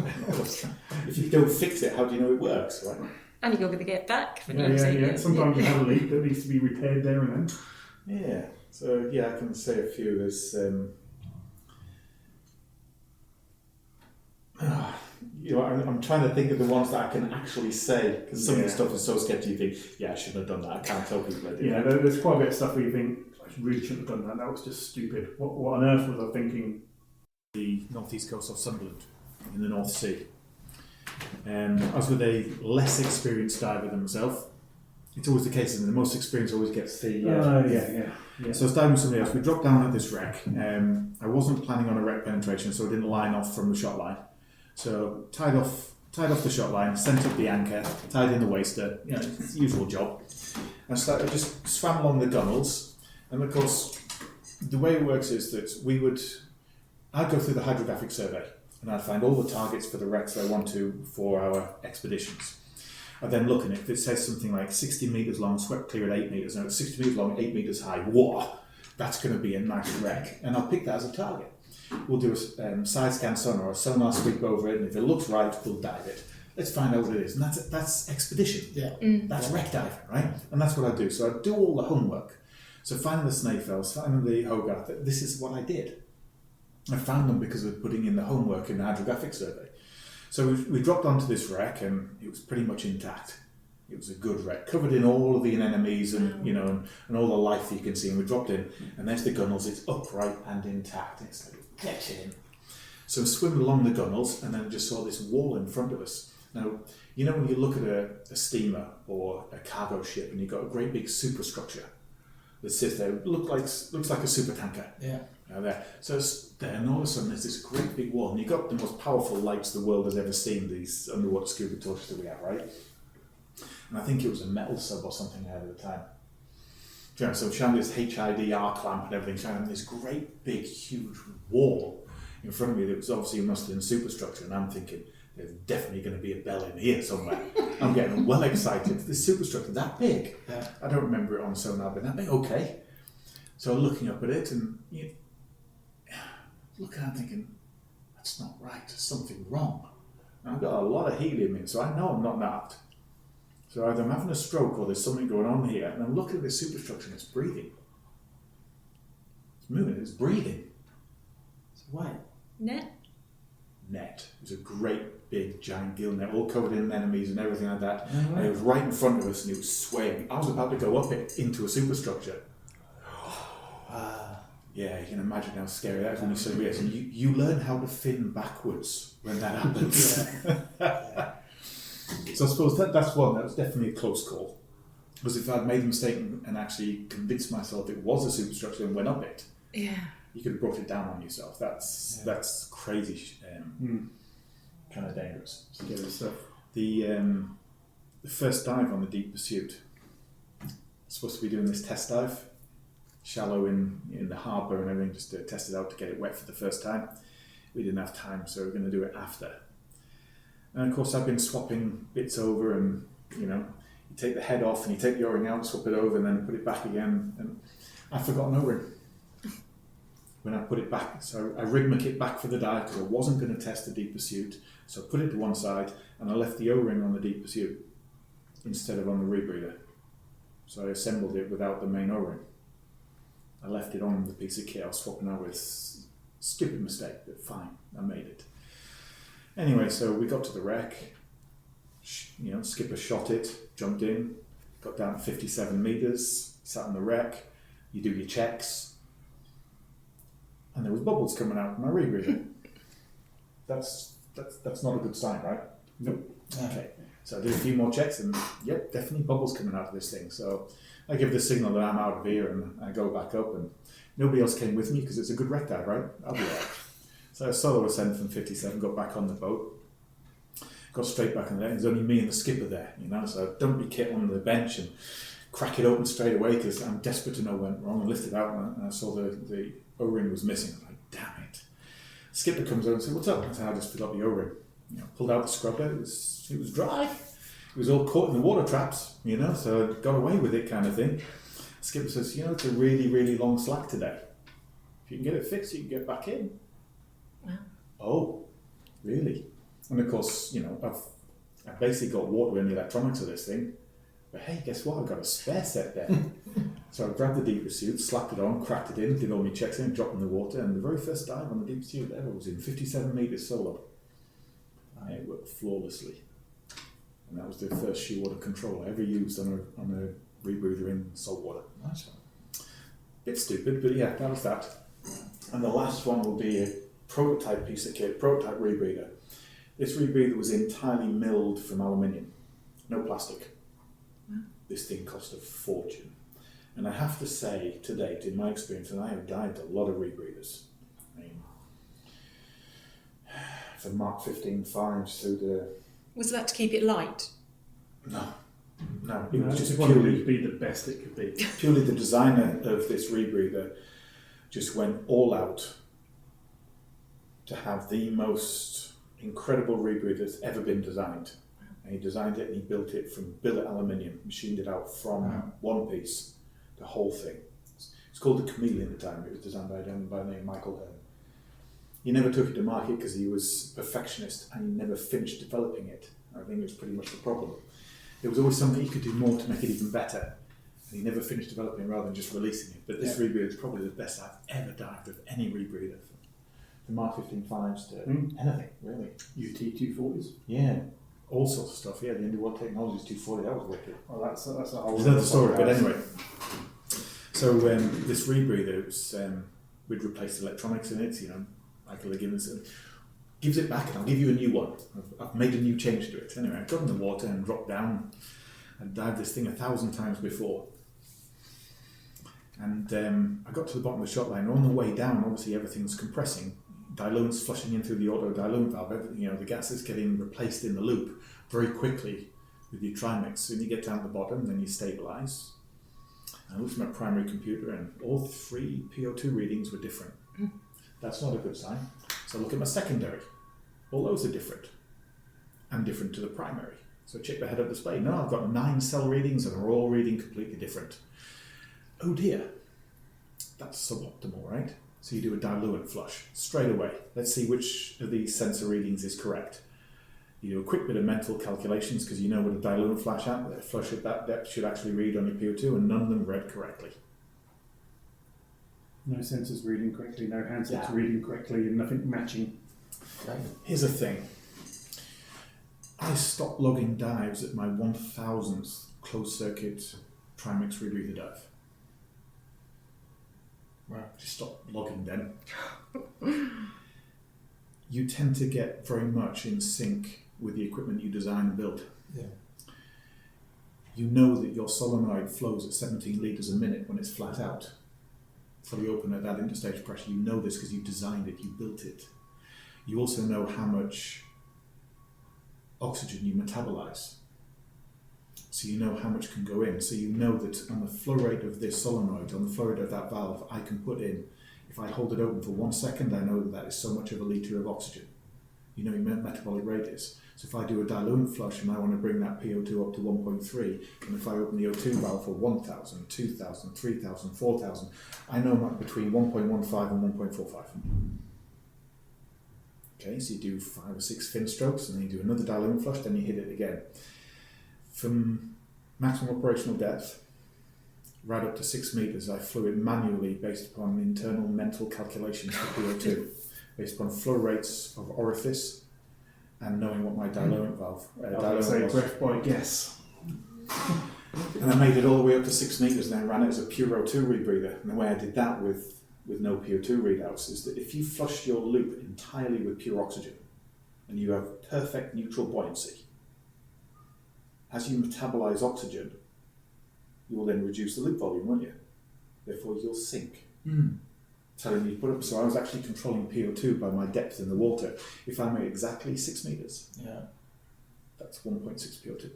If you don't fix it, how do you know it works, right? And you're going to get back. Yeah. Sometimes you have a leak that needs to be repaired there and then. Yeah. So yeah, I can say a few. There's you know, I'm trying to think of the ones that I can actually say, because some of the stuff is so sketchy. You think, yeah, I shouldn't have done that. I can't tell people I did. Yeah, there's quite a bit of stuff where you think I really shouldn't have done that. That was just stupid. What on earth was I thinking? The northeast coast of Sunderland in the North Sea. I was with a less experienced diver than myself. It's always the case, and the most experienced always gets the... Yeah. So I was diving with somebody else. We dropped down at this wreck. I wasn't planning on a wreck penetration, so I didn't line off from the shot line. So tied off the shot line, sent up the anchor, tied in the waster, you know, it's the usual job. And I just swam along the gunnels. And of course, the way it works is that I'd go through the hydrographic survey and I'd find all the targets for the wrecks that I want to for our expeditions. I'd then look at it. If it says something like 60 metres long, swept clear at 8 metres, no, it's 60 metres long, 8 metres high, whoa, that's going to be a nice wreck. And I'll pick that as a target. We'll do a side scan sonar or a sonar sweep over it, and if it looks right, we'll dive it. let's find out what it is. And that's expedition. Yeah. That's wreck diving, right? And that's what I do. So I do all the homework. So finding the Snaefels, finding the Hogarth, this is what I did. I found them because of putting in the homework in the hydrographic survey. So we dropped onto this wreck and it was pretty much intact. It was a good wreck, covered in all of the anemones and and all the life that you can see. And we dropped in, and there's the gunnels. It's upright and intact. It's like, get in. So swim along the gunnels, and then just saw this wall in front of us. Now, when you look at a steamer or a cargo ship, and you've got a great big superstructure that sits there, looks like a super tanker. Yeah. There. So it's there, and all of a sudden there's this great big wall, and you've got the most powerful lights the world has ever seen. These underwater scuba torches that we have, right? And I think it was a metal sub or something I had at the time. So showing this HID arc lamp and everything, showing this great big huge wall in front of me that was obviously a Mustang superstructure, and I'm thinking there's definitely going to be a bell in here somewhere. I'm getting well excited. This superstructure that big. Yeah. I don't remember it on sonar, but that big. Okay. So looking up at it and looking at it thinking, that's not right. There's something wrong. And I've got a lot of helium in, so I know I'm not narked. So either I'm having a stroke or there's something going on here, and I'm looking at this superstructure and it's breathing. It's moving, it's breathing. So wait. Net. It was a great big giant gill net, all covered in anemones and everything like that. Oh, and it was right in front of us and it was swaying. I was about to go up it into a superstructure. Yeah, you can imagine how scary that is when you suddenly realize. And you learn how to fin backwards when that happens. So I suppose that's one. That was definitely a close call. Because if I'd made the mistake and actually convinced myself it was a superstructure and went up it, you could have brought it down on yourself. That's crazy, kind of dangerous. Scary stuff. The first dive on the Deep Pursuit, supposed to be doing this test dive, shallow in the harbour and everything, just to test it out to get it wet for the first time. We didn't have time, so we're going to do it after. And of course I've been swapping bits over, and you take the head off and you take the O-ring out, swap it over and then put it back again, and I forgot an O-ring when I put it back. So I rigged my kit back for the dive because I wasn't going to test the Deep Pursuit, so I put it to one side and I left the O-ring on the Deep Pursuit instead of on the rebreather. So I assembled it without the main O-ring. I left it on the piece of kit I was swapping out with. Stupid mistake, but fine, I made it. Anyway, so we got to the wreck, skipper shot it, jumped in, got down to 57 metres, sat on the wreck, you do your checks, and there was bubbles coming out of my rebreather. That's not a good sign, right? Nope. Okay, so I did a few more checks and yep, definitely bubbles coming out of this thing. So I give the signal that I'm out of here and I go back up, and nobody else came with me because it's a good wreck dive, right? I'll be there. So I solo ascend from 57, got back on the boat, got straight back on the deck. There's only me and the skipper there, so I dumped my kit on the bench and crack it open straight away because I'm desperate to know what went wrong, and lift it out and I saw the O-ring was missing. I'm like, damn it. The skipper comes over and says, what's up? I said, I just filled up the O-ring. Pulled out the scrubber, it was dry. It was all caught in the water traps, so I got away with it kind of thing. The skipper says, it's a really, really long slack today. If you can get it fixed, you can get back in. Wow. Oh, really? And of course, I've basically got water in the electronics of this thing. But hey, guess what? I've got a spare set there. So I grabbed the Deep Pursuit, slapped it on, cracked it in, did all my checks in, dropped in the water, and the very first dive on the Deep Pursuit ever was in 57 metres solo. And it worked flawlessly. And that was the first shearwater control I ever used on a rebreather in salt water. Nice one. Bit stupid, but yeah, that was that. And the last one will be a prototype piece of kit, prototype rebreather. This rebreather was entirely milled from aluminium, no plastic. Wow. This thing cost a fortune. And I have to say, to date, in my experience, and I have dived a lot of rebreathers. From Mark 15 5s through the... Was that to keep it light? No, it was just purely to be the best it could be. Purely the designer of this rebreather just went all out to have the most incredible rebreather that's ever been designed. And he designed it and he built it from billet aluminium, machined it out from one piece, the whole thing. It's called the Chameleon at the time. It was designed by a gentleman by the name of Michael Hearn. He never took it to market because he was a perfectionist and he never finished developing it I think it was pretty much the problem. There was always something he could do more to make it even better. And he never finished developing rather than just releasing it. But this rebreather is probably the best I've ever dived with any rebreather. From Mark 15.5s to anything, really. UT 240s? Yeah. All sorts of stuff. Yeah, the Underwater Technologies 240, that was wicked. Well, that's a whole another story, but anyway. So this rebreather, was, we'd replaced electronics in it, Michael gives it back and I'll give you a new one. I've made a new change to it. Anyway, I got in the water and dropped down and dived this thing 1,000 times before. And I got to the bottom of the shot line. On the way down, obviously everything's compressing. Diluent's flushing in through the auto diluent valve. The gas is getting replaced in the loop very quickly with your trimix. So when you get down to the bottom, then you stabilise. I looked at my primary computer and all 3 PO2 readings were different. That's not a good sign. So I look at my secondary. All those are different. And different to the primary. So I check the head-up display. No, I've got 9 cell readings and they're all reading completely different. Oh dear. That's suboptimal, right? So you do a diluent flush straight away. Let's see which of these sensor readings is correct. You do a quick bit of mental calculations because you know what a diluent flush at that depth should actually read on your PO2, and none of them read correctly. No sensors reading correctly, no handsets reading correctly, and nothing matching. Okay. Here's the thing. I stopped logging dives at my 1,000th closed circuit trimix rebreather dive. Well, just stop logging them. You tend to get very much in sync with the equipment you design and build. Yeah. You know that your solenoid flows at 17 litres a minute when it's flat out, fully open at that interstage pressure. You know this because you designed it, you built it. You also know how much oxygen you metabolize. So you know how much can go in. So you know that on the flow rate of this solenoid, on the flow rate of that valve, I can put in, if I hold it open for 1 second, I know that is so much of a litre of oxygen. You know your metabolic rate is. So if I do a diluent flush and I want to bring that PO2 up to 1.3, and if I open the O2 valve for 1,000, 2,000, 3,000, 4,000, I know I'm between 1.15 and 1.45. Okay, so you do 5 or 6 fin strokes, and then you do another diluent flush, then you hit it again. From maximum operational depth, right up to 6 metres, I flew it manually based upon internal mental calculations for PO2, based upon flow rates of orifice and knowing what my diluent valve was. Breath by guess. And I made it all the way up to 6 metres and then ran it as a pure O2 rebreather. And the way I did that with no PO2 readouts is that if you flush your loop entirely with pure oxygen and you have perfect neutral buoyancy, as you metabolize oxygen, you will then reduce the loop volume, won't you? Therefore, you'll sink. Telling you to put up. So I was actually controlling PO2 by my depth in the water. If I made exactly 6 metres, that's 1.6 PO2.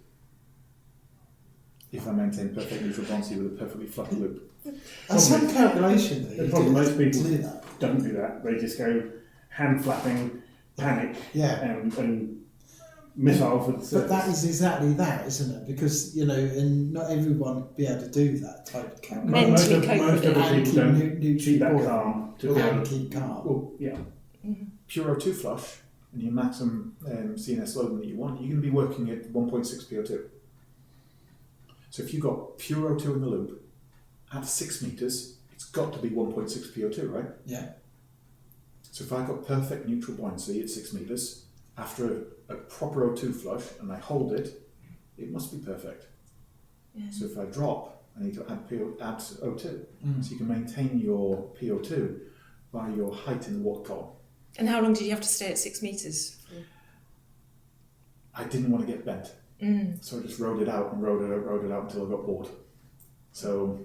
If I maintain perfect neutral buoyancy with a perfectly flat loop. And some calculation that the problem most people don't do that. They just go hand flapping, panic, and missile for the surface. But that is exactly that, isn't it? Because, and not everyone would be able to do that type of calculation. Most other people don't keep that calm. And keep calm. Well, yeah. Mm-hmm. Pure O2 flush, and your maximum CNS load that you want, you're going to be working at 1.6 PO2. So if you've got pure O2 in the loop, at 6 metres, it's got to be 1.6 PO2, right? Yeah. So if I've got perfect neutral buoyancy at 6 metres, after a proper O2 flush, and I hold it, it must be perfect. Yeah. So if I drop, I need to add O2. So you can maintain your PO2 by your height in the water column. And how long did you have to stay at 6 metres? I didn't want to get bent. So I just rode it out until I got bored. So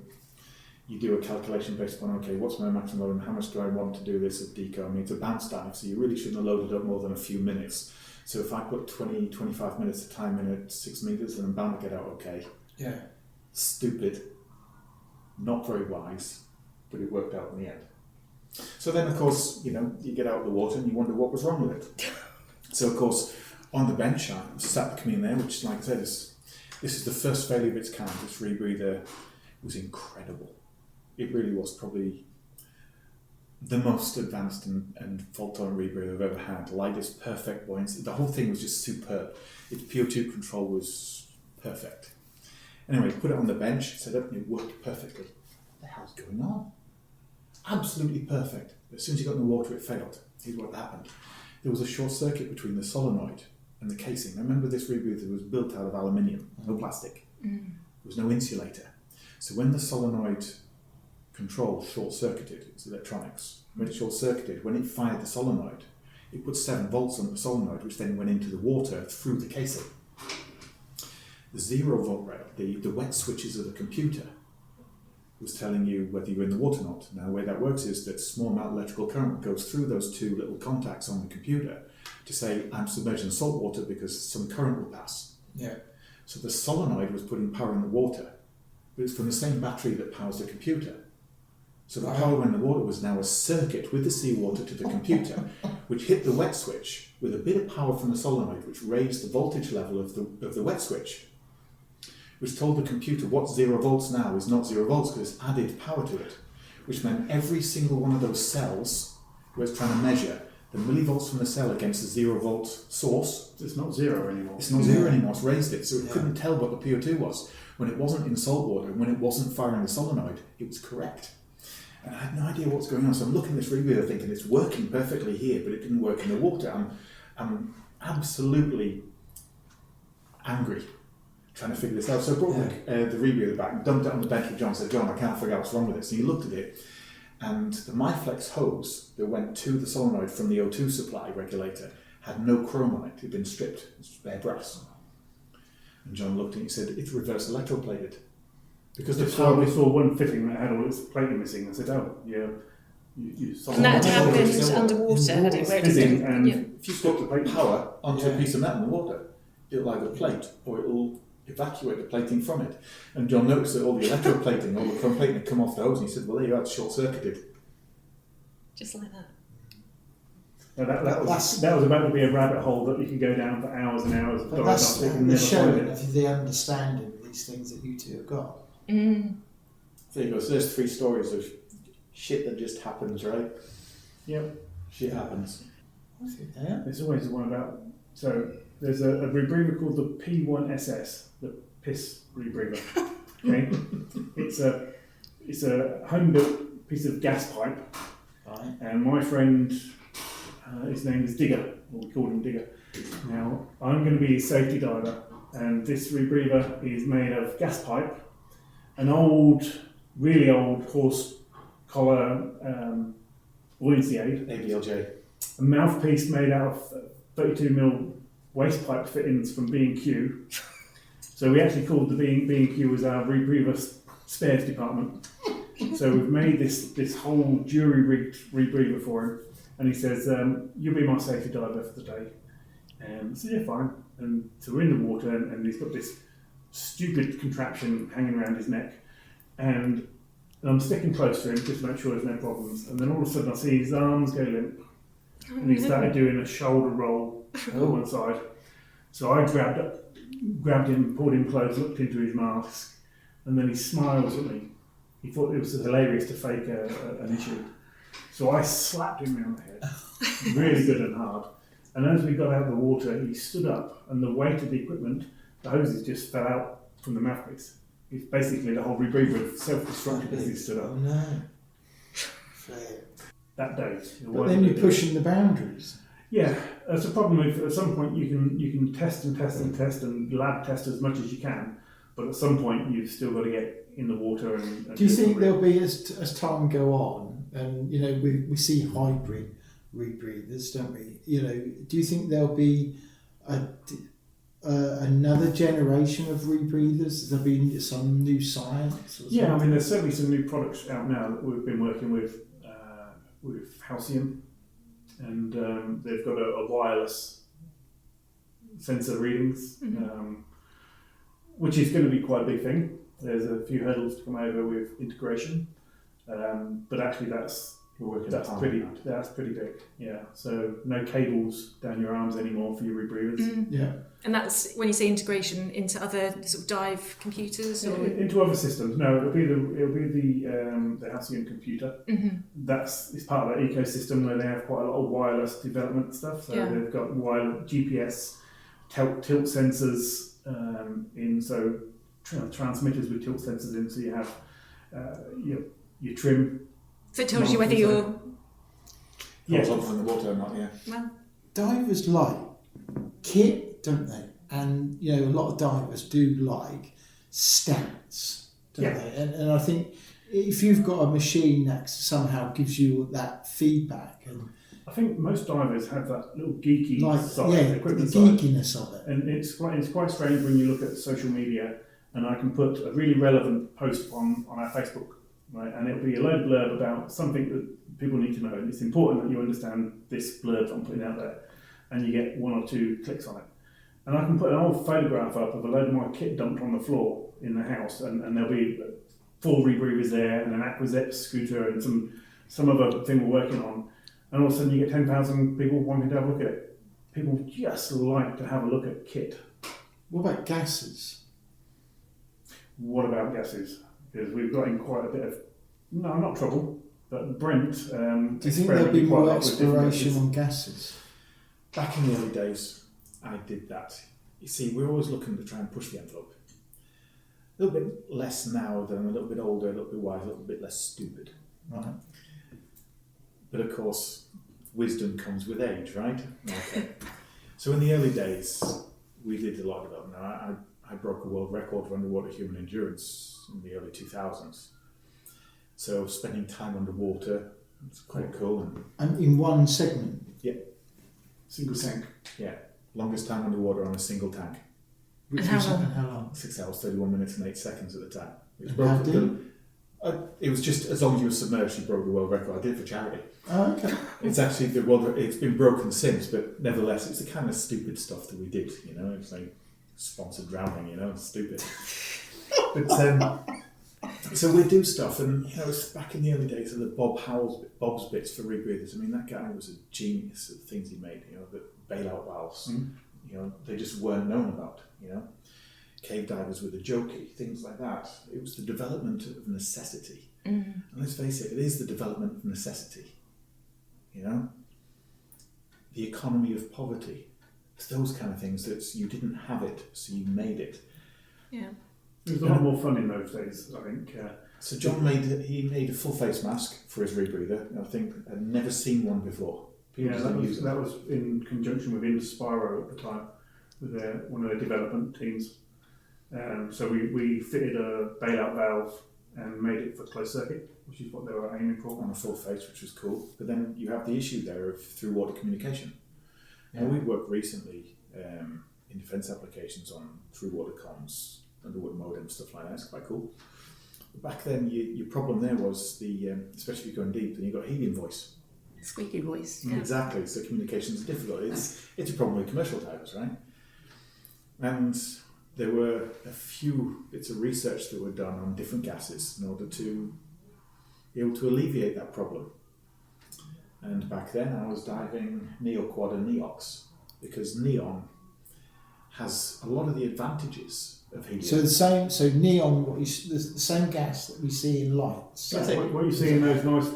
you do a calculation based upon, okay, what's my maximum load and how much do I want to do this at deco? I mean, it's a bounce dive, so you really shouldn't have loaded up more than a few minutes. So if I put 20, 25 minutes of time in at 6 metres, then I'm bound to get out okay. Yeah. Stupid. Not very wise, but it worked out in the end. So then, of course, you get out of the water and you wonder what was wrong with it. So, of course, on the bench, I sat the Camille there, which, like I said, this is the first failure of its kind. This rebreather was incredible. It really was probably the most advanced and fault-tolerant rebreather I've ever had. Lightest, perfect buoyancy. The whole thing was just superb. Its PO2 control was perfect. Anyway, put it on the bench, set up, and it worked perfectly. What the hell's going on? Absolutely perfect. As soon as you got in the water, it failed. Here's what happened. There was a short circuit between the solenoid and the casing. Now, remember, this rebreather was built out of aluminium, no plastic. There was no insulator. So when the solenoid control short-circuited, it's electronics, when it short-circuited, when it fired the solenoid, it put 7 volts on the solenoid, which then went into the water through the casing. The 0 volt rail, the wet switches of the computer, was telling you whether you're in the water or not. Now, the way that works is that small amount of electrical current goes through those 2 little contacts on the computer to say, I'm submerged in salt water because some current will pass. Yeah. So the solenoid was putting power in the water, but it's from the same battery that powers the computer. So the power in the water was now a circuit with the seawater to the computer, which hit the wet switch with a bit of power from the solenoid, which raised the voltage level of the wet switch, which told the computer what 0 volts now is not 0 volts because it's added power to it, which meant every single one of those cells was trying to measure the millivolts from the cell against the 0 volt source. It's not 0 anymore. It's not 0 anymore, it's raised it, so it couldn't tell what the PO2 was. When it wasn't in salt water, when it wasn't firing the solenoid, it was correct. And I had no idea what's going on, so I'm looking at this rebreather thinking it's working perfectly here, but it didn't work in the water. I'm absolutely angry trying to figure this out. So I brought the rebreather back and dumped it on the bench with John and said, John, I can't figure out what's wrong with it. So he looked at it, and the MyFlex hose that went to the solenoid from the O2 supply regulator had no chrome on it. It had been stripped. It was bare brass. And John looked at it and he said, it's reverse electroplated. Because we saw one fitting that had all its plating missing. I said, oh, yeah. And that happened underwater, had it registered? If you put the power onto a piece of metal in the water, it'll either plate or it'll evacuate the plating from it. And John noticed that all the electroplating, all the chrome plating had come off the hose, and he said, well, there you are, it's short-circuited. Just like that. That was about to be a rabbit hole that you can go down for hours and hours. But that's the showing of the understanding of these things that you two have got. There you go. So there's 3 stories of shit that just happens, right? Yep. Shit happens. I think that. There's always one about... So there's a rebreather called the P1SS, the piss rebreather. Okay? It's a home-built piece of gas pipe. Right. And my friend, his name is Digger, or we call him Digger. Now, I'm going to be his safety diver, and this rebreather is made of gas pipe, an old, really old horse collar buoyancy aid, ABLJ, a mouthpiece made out of 32mm waste pipe fittings from B&Q. So we actually called the B&Q as our rebreather spares department. So we've made this whole jury-rigged rebreather for him, and he says, you'll be my safety diver for the day. And I said, yeah, fine. And so we're in the water, and he's got this stupid contraption hanging around his neck, and I'm sticking close to him just to make sure there's no problems. And then all of a sudden I see his arms go limp, and he started doing a shoulder roll on one side. So I grabbed him, pulled him close, looked into his mask, and then he smiles at me. He thought it was hilarious to fake an issue. So I slapped him around the head, really good and hard. And as we got out of the water, he stood up, and the weight of the equipment, the hoses just fell out from the mouthpiece. It's basically the whole rebreather self-destructed as he stood up. Oh no. Fair. That day. But then you're pushing the boundaries. Yeah, that's a problem with, at some point you can test and lab test as much as you can, but at some point you've still got to get in the water and do you think there'll be, as time go on, and you know, we see hybrid rebreathers, don't we? You know, do you think there'll be another generation of rebreathers? There'll be some new science? Yeah, I mean, there's certainly some new products out now that we've been working with Halcyon, and they've got a wireless sensor readings, which is going to be quite a big thing. There's a few hurdles to come over with integration, but actually that's We're working that's pretty big. Yeah. So no cables down your arms anymore for your rebreathers. Yeah. And that's when you say integration into other sort of dive computers, or into other systems. No, it'll be the Halcyon computer. It's part of that ecosystem where they have quite a lot of wireless development stuff. So they've got wireless GPS, tilt sensors transmitters with tilt sensors in. So you have your trim. So it tells you whether you're... Yeah, from the water or not, yeah. Well, divers like kit, don't they? And, a lot of divers do like stats, don't they? And I think if you've got a machine that somehow gives you that feedback... and I think most divers have that little geeky equipment the geekiness of it. And it's quite strange when you look at social media, and I can put a really relevant post on our Facebook, right? And it'll be a load blurb about something that people need to know, and it's important that you understand this blurb I'm putting out there, and you get 1 or 2 clicks on it. And I can put an old photograph up of a load of my kit dumped on the floor in the house, and there'll be 4 rebreathers there, and an Aquazet scooter, and some other thing we're working on, and all of a sudden you get 10,000 people wanting to have a look at it. People just like to have a look at kit. What about gases? What about gases? Because we've got in quite a bit of, not trouble, but Brent... do you think there'll be more exploration on gases? Back in the early days, I did that. You see, we're always looking to try and push the envelope. A little bit less now than a little bit older, a little bit wiser, a little bit less stupid. Right. But of course, wisdom comes with age, right? Okay. So in the early days, we did a lot of development. I broke a world record for underwater human endurance in the early 2000s. So spending time underwater, it's quite cool. And in one segment? Yeah. Single tank. Yeah. Longest time underwater on a single tank. Which was how long? 6 hours, 31 minutes and 8 seconds at the time. It was just as long as you were submerged, you broke the world record. I did it for charity. Oh, okay. It's actually it's been broken since, but nevertheless, it's the kind of stupid stuff that we did. It's like sponsored drowning. Stupid. But so we do stuff, and it's back in the early days of the Bob's bits for rebreathers. I mean, that guy was a genius at the things he made. The bailout valves. They just weren't known about. Cave divers with a jokey, things like that. It was the development of necessity. And let's face it is the development of necessity. The economy of poverty. It's those kind of things that you didn't have it, so you made it. Yeah. It was a lot more fun in those days, I think. So John made a full face mask for his rebreather. I think I'd never seen one before. That was in conjunction with Inspiro at the time, with one of their development teams. So we fitted a bailout valve and made it for closed circuit, which is what they were aiming for. On a full face, which was cool. But then you have the issue there of through water communication. Yeah. We've worked recently in defence applications on through water comms, underwater modem, stuff like that. It's quite cool. But back then, your problem there was especially if you're going deep, then you've got helium voice. Squeaky voice. Yeah. Exactly. So communications are difficult. It's a problem with commercial divers, right? And there were a few bits of research that were done on different gases in order to be able to alleviate that problem. And back then I was diving neoquad and neox, because neon has a lot of the advantages of helium. So neon, the same gas that we see in lights. That's what you see in those nice,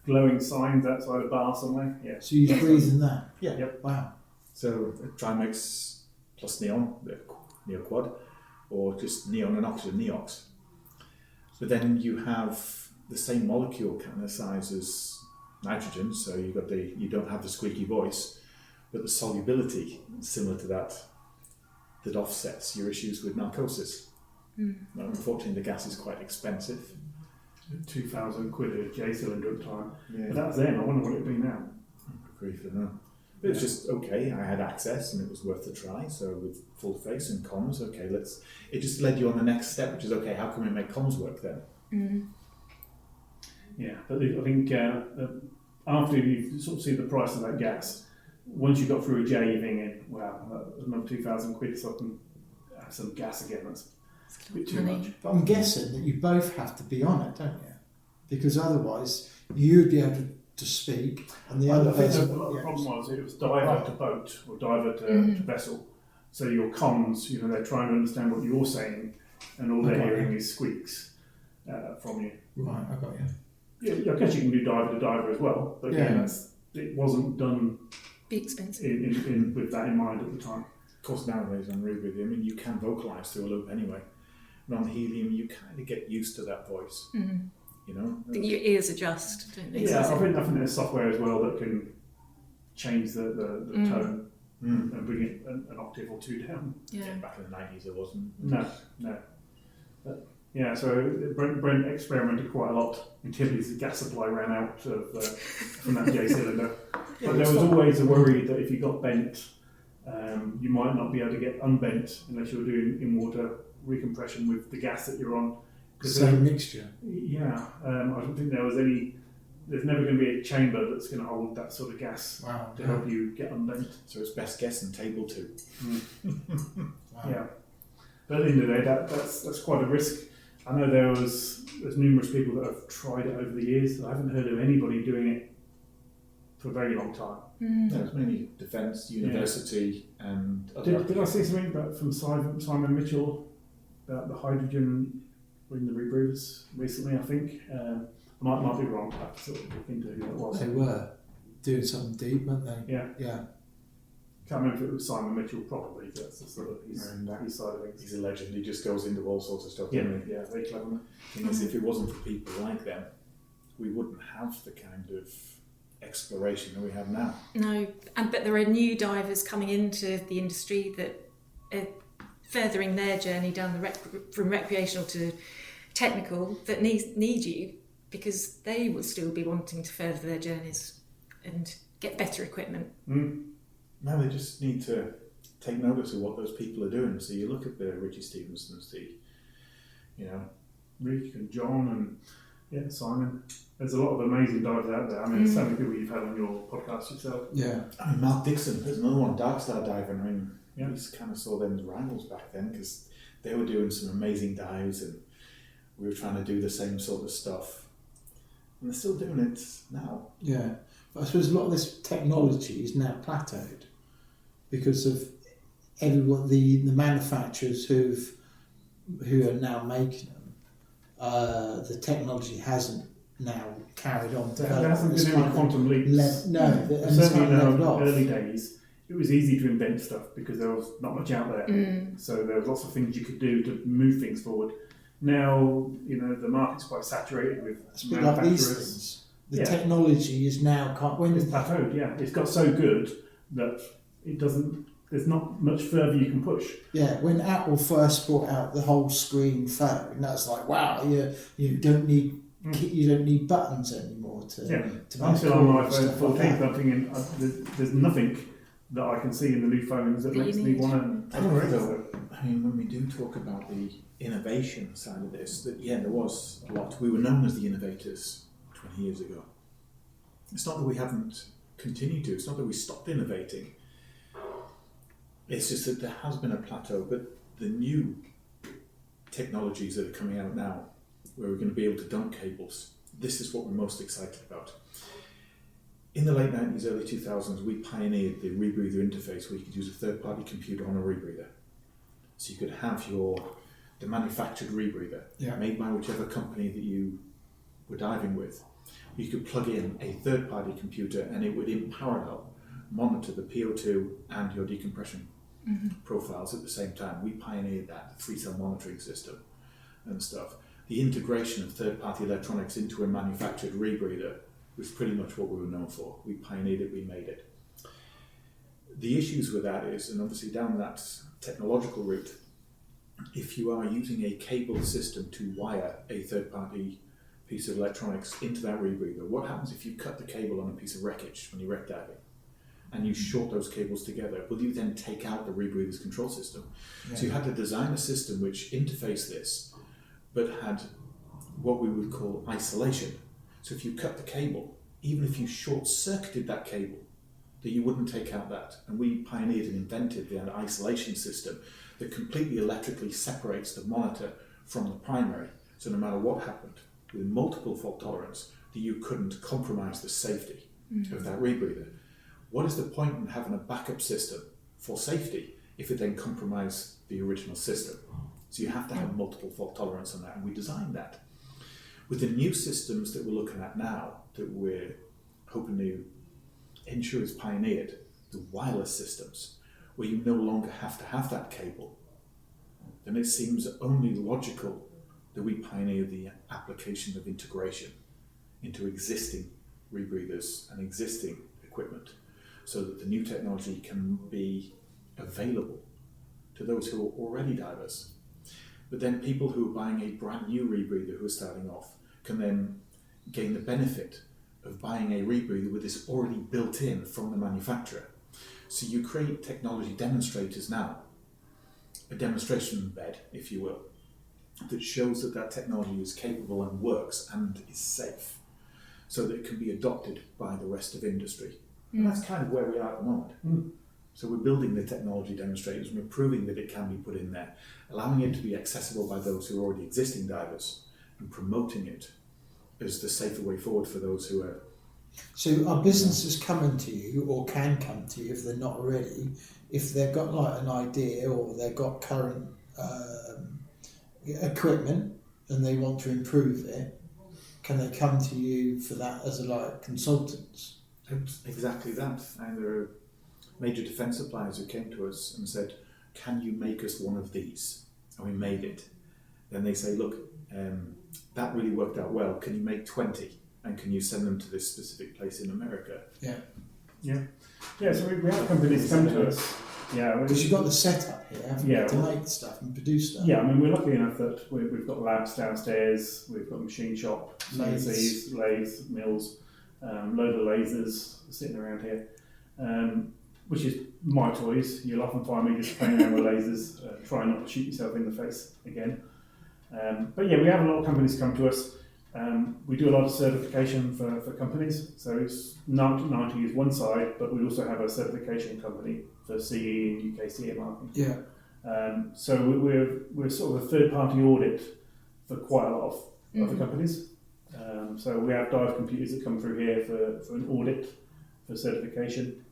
glowing signs outside a bar somewhere. Yeah. So you breathe in that? Yeah. Yep. Wow. So Trimex plus neon, the neoquad, or just neon and oxygen, neox. But then you have the same molecule kind of size as nitrogen, so you don't have the squeaky voice, but the solubility similar to that offsets your issues with narcosis. Now, unfortunately, the gas is quite expensive. 2,000 quid a J cylinder at the time. Yeah. But that was then. I wonder what it'd be now. Grief, I don't know. But it's just okay. I had access, and it was worth a try. So with full face and comms, okay, it just led you on the next step, which is okay. How can we make comms work then? Yeah, but I think after you sort of see the price of that gas, once you got through a J, you're thinking, wow, another 2,000 quid, so I can have some gas again. That's a bit too much. But I'm guessing that you both have to be on it, don't you? because otherwise you'd be able to speak and the other person. The problem was it was diver to boat or diver to vessel. So your comms, they're trying to understand what you're saying, and all they're hearing is squeaks from you. Right, I got you. Yeah, I guess you can do diver to diver as well, but it wasn't done. Be expensive. In with that in mind at the time. Of course, nowadays on rebreathing, I mean, you can vocalise through a loop anyway. And on helium, you kind of get used to that voice. I think your ears adjust, don't they? Yeah, I think there's software as well that can change the tone and bring it an octave or two down. Yeah. Back in the 90s, it wasn't. No. But, so Brent experimented quite a lot until his gas supply ran out from that J cylinder. But there was always a worry that if you got bent, you might not be able to get unbent unless you're doing in-water recompression with the gas that you're on. Same mixture. Yeah, I don't think there's never going to be a chamber that's going to hold that sort of gas to help you get unbent. So it's best guess and table 2. Yeah. But at the end of the day, that's quite a risk. I know there's numerous people that have tried it over the years. I haven't heard of anybody doing it for a very long time. There's mainly defence, university, and other. Did I see something from Simon Mitchell about the hydrogen in the rebreathers recently? I think I might be wrong. I have to sort of look into who that was. They were doing something deep, weren't they? Yeah. Can't remember if it was Simon Mitchell probably. That's the sort of his side of things. He's a legend. He just goes into all sorts of stuff. Yeah, very clever. Because if it wasn't for people like them, we wouldn't have the kind of exploration that we have now. No, but there are new divers coming into the industry that are furthering their journey down from recreational to technical that need you, because they will still be wanting to further their journeys and get better equipment. Now they just need to take notice of what those people are doing. So you look at the Richie Stevensons, Rick and John and Simon. There's a lot of amazing divers out there. I mean, there's so many people you've had on your podcast yourself. Yeah. I mean, Mark Dixon, there's another one, Dark Star diving. I mean, we kind of saw them as rivals back then because they were doing some amazing dives and we were trying to do the same sort of stuff. And they're still doing it now. Yeah. But I suppose a lot of this technology is now plateaued because of everyone, the manufacturers who are now making them. The technology hasn't now carried on. There hasn't been any quantum leaps. Certainly in the early days, it was easy to invent stuff because there was not much out there. So there was lots of things you could do to move things forward. Now, the market's quite saturated with manufacturers. Like these things. The technology is now it's plateaued. Yeah, it's got so good that it doesn't. There's not much further you can push. Yeah, when Apple first brought out the whole screen phone, that's like, wow, you don't need buttons anymore to until on my iPhone 14, I'm thinking there's nothing that I can see in the new phones that makes me want to. I mean, when we do talk about the innovation side of this, there was a lot. We were known as the innovators 20 years ago. It's not that we haven't continued to. It's not that we stopped innovating. It's just that there has been a plateau, but the new technologies that are coming out now, where we're going to be able to dump cables, this is what we're most excited about. In the late 90s, early 2000s, we pioneered the rebreather interface where you could use a third-party computer on a rebreather. So you could have the manufactured rebreather made by whichever company that you were diving with. You could plug in a third-party computer and it would in parallel monitor the PO2 and your decompression profiles at the same time. We pioneered that, the 3-cell monitoring system and stuff. The integration of third-party electronics into a manufactured rebreather was pretty much what we were known for. We pioneered it, we made it. The issues with that is, and obviously down that technological route, if you are using a cable system to wire a third-party piece of electronics into that rebreather, what happens if you cut the cable on a piece of wreckage when you're wreck diving and you short those cables together? Will you then take out the rebreather's control system? Yeah. So you had to design a system which interfaced this, but had what we would call isolation. So if you cut the cable, even if you short-circuited that cable, that you wouldn't take out that. And we pioneered and invented the isolation system that completely electrically separates the monitor from the primary. So no matter what happened, with multiple fault tolerance that you couldn't compromise the safety of that rebreather. What is the point in having a backup system for safety if it then compromises the original system? So you have to have multiple fault tolerance on that, and we designed that. With the new systems that we're looking at now, that we're hoping to ensure is pioneered, the wireless systems, where you no longer have to have that cable, then it seems only logical that we pioneer the application of integration into existing rebreathers and existing equipment, so that the new technology can be available to those who are already divers. But then people who are buying a brand new rebreather who are starting off can then gain the benefit of buying a rebreather with this already built in from the manufacturer. So you create technology demonstrators now, a demonstration bed, if you will, that shows that that technology is capable and works and is safe, so that it can be adopted by the rest of industry. And that's kind of where we are at the moment. So we're building the technology demonstrators, and we're proving that it can be put in there, allowing it to be accessible by those who are already existing divers, and promoting it as the safer way forward for those who are. So are businesses coming to you, or can come to you if they're not already, if they've got like an idea or they've got current equipment and they want to improve it, can they come to you for that as like consultants? Exactly that. And there are major defence suppliers who came to us and said, can you make us one of these? And we made it. Then they say, look, that really worked out well. Can you make 20? And can you send them to this specific place in America? Yeah, so we have companies come to us. Yeah, because you've got the setup here, haven't you, to make stuff and produce stuff. Yeah, I mean, we're lucky enough that we've got labs downstairs, we've got a machine shop, CNCs, lathes, mills, load of lasers sitting around here, which is my toys. You'll often find me just playing around with lasers, trying not to shoot yourself in the face again. But yeah, we have a lot of companies come to us. We do a lot of certification for companies. So it's Narked 90 is one side, but we also have a certification company for CE and UK CE marking. Yeah. So we're sort of a third-party audit for quite a lot of other companies. So we have dive computers that come through here for an audit for certification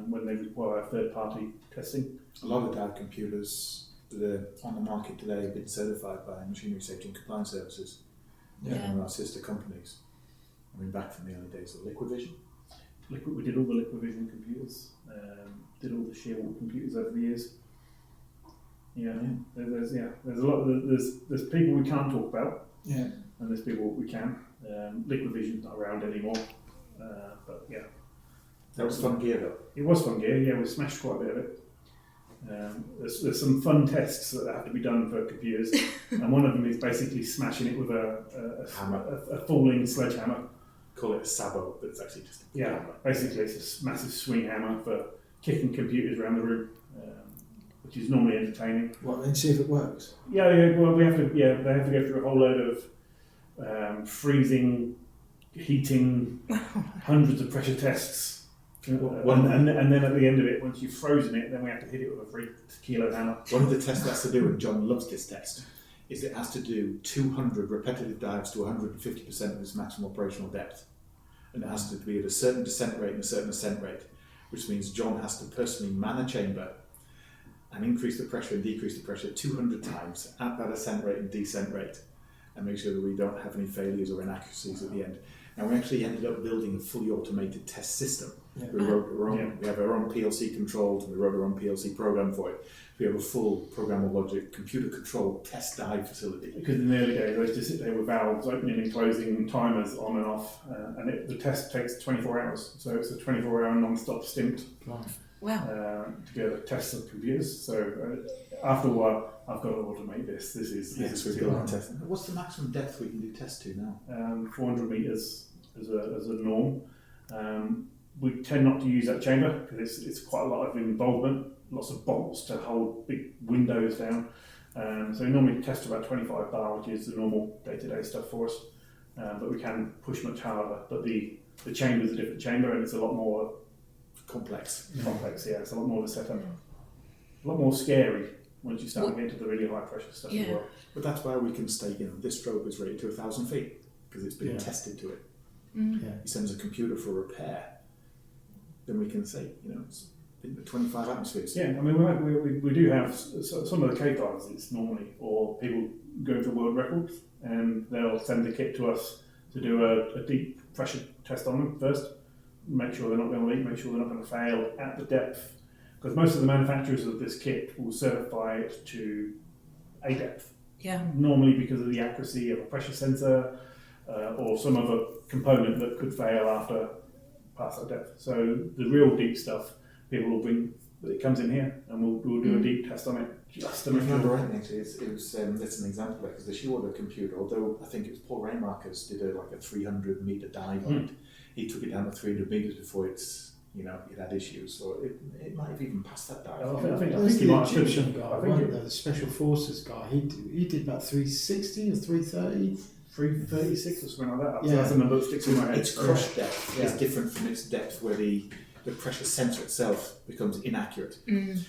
when they require third-party testing. A lot of dive computers that are on the market today have been certified by Machinery Safety and Compliance Services. One of our sister companies. I mean, back from the early days of LiquidVision. We did all the LiquidVision computers, did all the shear wall computers over the years. There's a lot. There's people we can't talk about, and there's people we can. LiquidVision's not around anymore, but yeah. That was fun gear though. It was fun gear. Yeah, we smashed quite a bit of it. There's some fun tests that have to be done for computers, and one of them is basically smashing it with a falling sledgehammer. Call it a sabot, but it's actually just a hammer. Basically it's a massive swing hammer for kicking computers around the room, which is normally entertaining. Well, then see if it works. Well, they have to go through a whole load of freezing, heating, hundreds of pressure tests. And then at the end of it, once you've frozen it, then we have to hit it with a 3 kilo hammer. One of the tests it has to do, and John loves this test, is it has to do 200 repetitive dives to 150% of its maximum operational depth. And it has to be at a certain descent rate and a certain ascent rate, which means John has to personally man a chamber and increase the pressure and decrease the pressure 200 times at that ascent rate and descent rate, and make sure that we don't have any failures or inaccuracies at the end. And we actually ended up building a fully automated test system. We have our own PLC controlled, and we wrote our own PLC program for it. We have a full programmable logic, computer controlled test dive facility. Because in the early days, I used to sit there with valves opening and closing, timers on and off, and the test takes 24 hours. So it's a 24-hour non-stop stint to be able to test the computers. So after a while, I've got to automate this. This is test. What's the maximum depth we can do tests to now? 400 metres as a norm. We tend not to use that chamber because it's quite a lot of involvement, lots of bolts to hold big windows down. So we normally test about 25 bar, which is the normal day-to-day stuff for us. But we can push much harder. But the chamber is a different chamber, and it's a lot more complex. It's a lot more of a setup. A lot more scary once you start getting to the really high pressure stuff as well. But that's why we can stay, this strobe is rated to 1,000 feet. because it's been tested to it. Yeah. He sends a computer for repair, then we can say, it's been 25 atmospheres. Yeah, I mean, we do have some of the cave divers, it's normally, or people go for world records, and they'll send the kit to us to do a deep pressure test on them first, make sure they're not going to leak, make sure they're not going to fail at the depth, because most of the manufacturers of this kit will certify it to a depth. Yeah. Normally because of the accuracy of a pressure sensor or some other component that could fail after past that depth. So the real deep stuff, people will bring, it comes in here and we'll do a deep test on it just to make sure. Remember right, actually, that's an example because the Shearwater computer, although I think it was Paul Raymarkers did a 300 metre dive on it, he took it down to 300 metres before it had issues, so it might have even passed that dive. I think the Egyptian guy, the Special Forces guy, he did about 360 or 330. 336 or something like that. Yeah. So that's the number that sticks in my head. Its crush depth is different from its depth where the pressure sensor itself becomes inaccurate.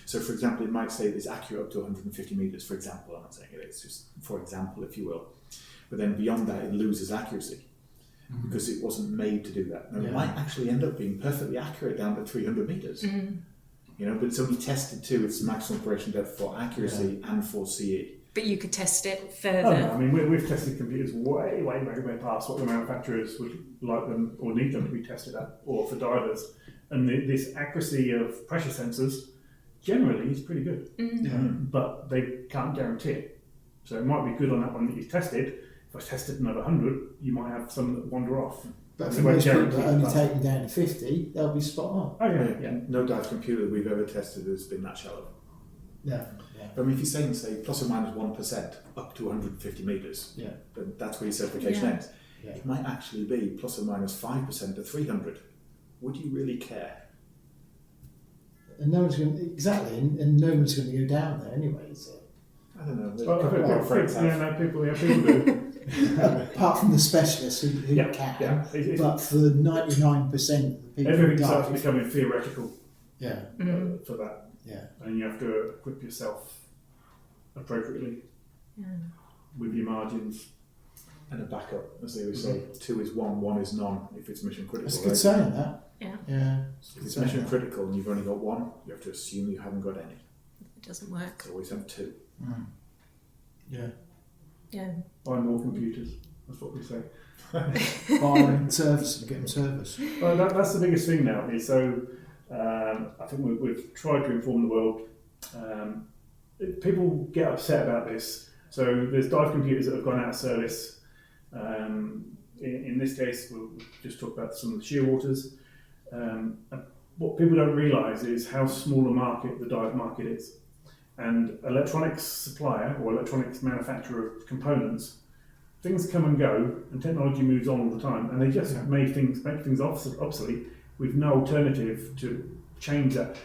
So, for example, it might say it's accurate up to 150 metres, for example. I'm not saying it, it's just for example, if you will. But then beyond that, it loses accuracy because it wasn't made to do that. Now, it might actually end up being perfectly accurate down to 300 metres. But it's only tested to its maximum operation depth for accuracy and for CE. But you could test it further. Oh, no. I mean, we've tested computers way past what the manufacturers would like them or need them to be tested at, or for divers. And this accuracy of pressure sensors generally is pretty good, but they can't guarantee it. So it might be good on that one that you've tested. If I tested another 100, you might have some that wander off. But for most people that only take them down to 50, they'll be spot on. Oh yeah. No dive computer we've ever tested has been that shallow. Yeah. But I mean, if you're saying, say, plus or minus 1% up to 150 metres, then that's where your certification ends. Yeah. It might actually be plus or minus 5% to 300. Would you really care? And no one's going to, exactly, and no one's going to go down there anyway, is it? I don't know. People do. Apart from the specialists who can. But for 99% of the people everything starts becoming theoretical. Yeah. For that. Yeah. And you have to equip yourself appropriately with your margins. And a backup, as they always say, 2 is 1, 1 is none if it's mission critical. That's a good saying, that. Yeah. If it's mission critical and you've only got 1, you have to assume you haven't got any. It doesn't work. You always have 2. Yeah. Buy more computers. That's what we say. Buy them, service them, get them service. Well, that's the biggest thing now. Is so. I think we've tried to inform the world. People get upset about this. So there's dive computers that have gone out of service. In this case, we'll just talk about some of the shearwaters. What people don't realise is how small a market the dive market is. And electronics supplier or electronics manufacturer of components, things come and go, and technology moves on all the time, and they just make things obsolete with no alternative to change that.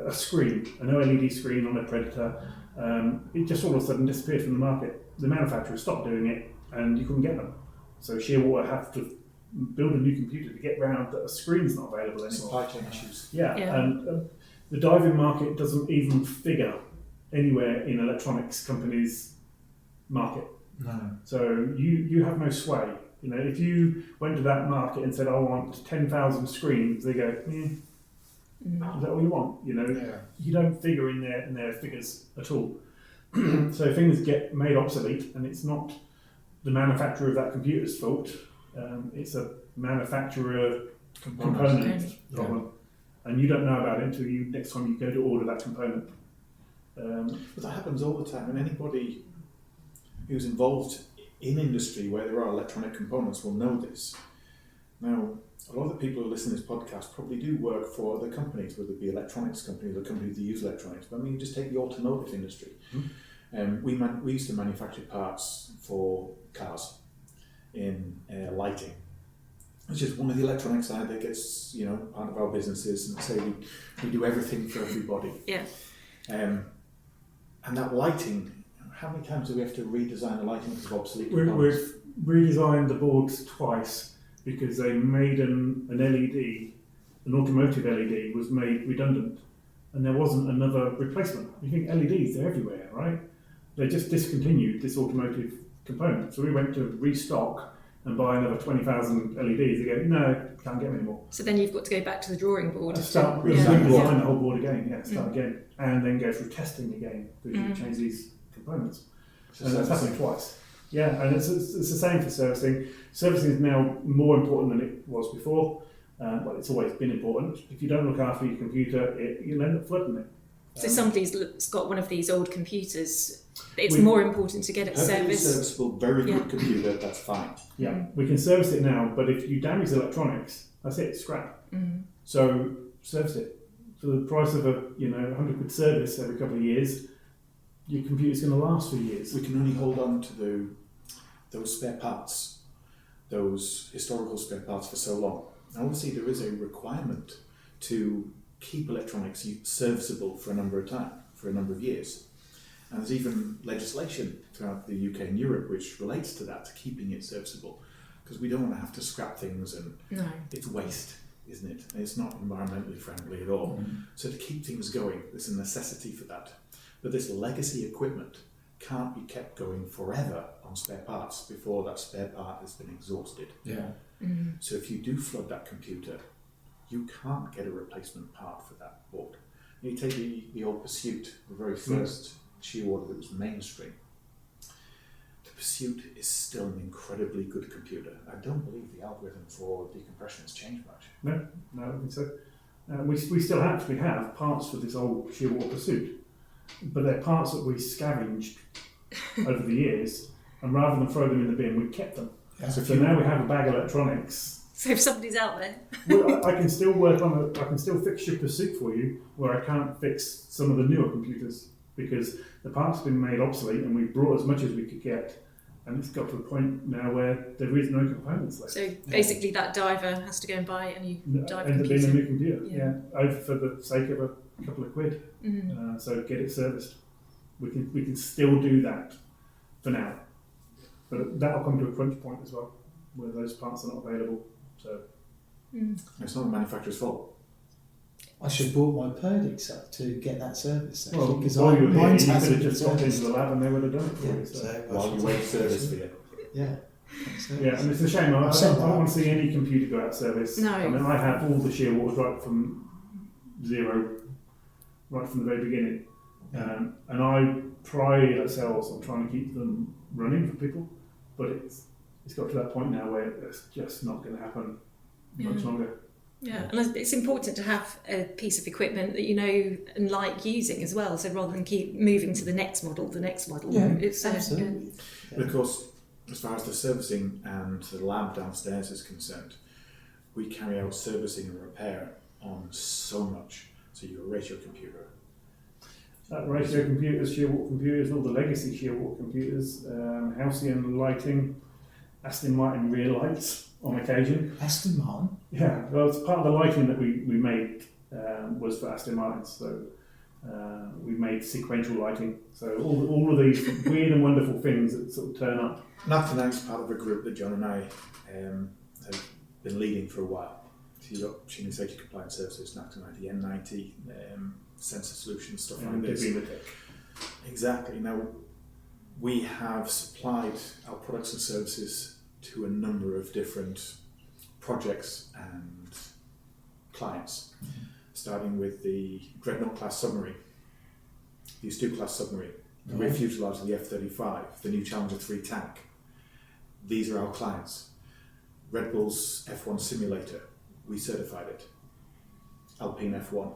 A screen, an OLED screen on a Predator, it just all of a sudden disappeared from the market. The manufacturer stopped doing it, and you couldn't get them. So Shearwater have to build a new computer to get round that a screen's not available anymore. Supply chain issues. And the diving market doesn't even figure anywhere in electronics companies' market. No. So you have no sway. If you went to that market and said, "I want 10,000 screens," they go, "Is that what you want?" You don't figure in their figures at all. So things get made obsolete, and it's not the manufacturer of that computer's fault. It's a manufacturer component problem, and you don't know about it until next time you go to order that component. But that happens all the time, and anybody who's involved in industry where there are electronic components will know this. Now, a lot of the people who listen to this podcast probably do work for other companies, whether it be electronics companies or companies that use electronics. But I mean, just take the automotive industry. We used to manufacture parts for cars in lighting. It's just one of the electronic side that gets, part of our businesses, and say we do everything for everybody. Yeah. And that lighting, how many times do we have to redesign the lighting because of obsolete components? We've redesigned the boards twice because they made an LED, an automotive LED was made redundant, and there wasn't another replacement. You think LEDs, they're everywhere, right? They just discontinued this automotive component. So we went to restock, and buy another 20,000 LEDs, they go, no, can't get them anymore. So then you've got to go back to the drawing board. Start redesign the whole board again, start again, and then go through testing again because you change these components. And that's happening twice. Yeah, and it's the same for servicing. Servicing is now more important than it was before. Well, it's always been important. If you don't look after your computer, you'll end up flooding it. So somebody's got one of these old computers. It's more important to get it serviced. Serviceable, very good computer. That's fine. Yeah, we can service it now, but if you damage the electronics, that's it. Scrap. So service it for the price of a 100 quid service every couple of years. Your computer's going to last for years. We can only hold on to those spare parts, those historical spare parts for so long. And obviously, there is a requirement to keep electronics serviceable for a number of years. And there's even legislation throughout the UK and Europe which relates to that, to keeping it serviceable, because we don't want to have to scrap things, and it's waste, isn't it? And it's not environmentally friendly at all. So to keep things going, there's a necessity for that. But this legacy equipment can't be kept going forever on spare parts before that spare part has been exhausted. So if you do flood that computer, you can't get a replacement part for that board. You take the old Pursuit, the very first Shearwater that was mainstream. The Pursuit is still an incredibly good computer. I don't believe the algorithm for decompression has changed much. No, I don't think so. We still actually have parts for this old Shearwater Pursuit, but they're parts that we scavenged over the years, and rather than throw them in the bin, we kept them. So now we have a bag of electronics. So if somebody's out there, well, I can still I can still fix your Pursuit for you, where I can't fix some of the newer computers because the parts have been made obsolete, and we brought as much as we could get, and it's got to a point now where there is no components left. So basically, that diver has to go and buy a new dive computer. Ends up being a new computer, over for the sake of a couple of quid. So get it serviced. We can still do that for now, but that'll come to a crunch point as well, where those parts are not available. So it's not the manufacturer's fault. I should have bought my Perdix up to get that service. Well, because you could have hasn't just been dropped into serviced. the lab and they would have done it for you. While you wait service for you. Yeah, and it's a shame. I don't want to see any computer go out of service. No. I mean, I have all the Shearwaters right from zero, right from the very beginning. And I pride ourselves on trying to keep them running for people, but it's got to that point now where it's just not going to happen much longer. Yeah, and it's important to have a piece of equipment that you know and like using as well. So rather than keep moving to the next model, it's absolutely. But of course, as far as the servicing and the lab downstairs is concerned, we carry out servicing and repair on so much. So you erase your computer. That ratio computers, Shearwater computers, all the legacy Shearwater computers, Halcyon lighting, Aston Martin rear lights on occasion. Aston Martin? Yeah, well, it's part of the lighting that we made was for Aston Martin. So we made sequential lighting. So all of these weird and wonderful things that sort of turn up. Narked is part of a group that John and I have been leading for a while. So you've got machine and safety compliance services, Narked, the N90, sensor solutions, stuff like this. Exactly. Now, we have supplied our products and services to a number of different projects and clients, starting with the Dreadnought class submarine, the Astute class submarine, the rear fuselage of the F-35, the new Challenger 3 tank. These are our clients. Red Bull's F1 simulator, we certified it. Alpine F1,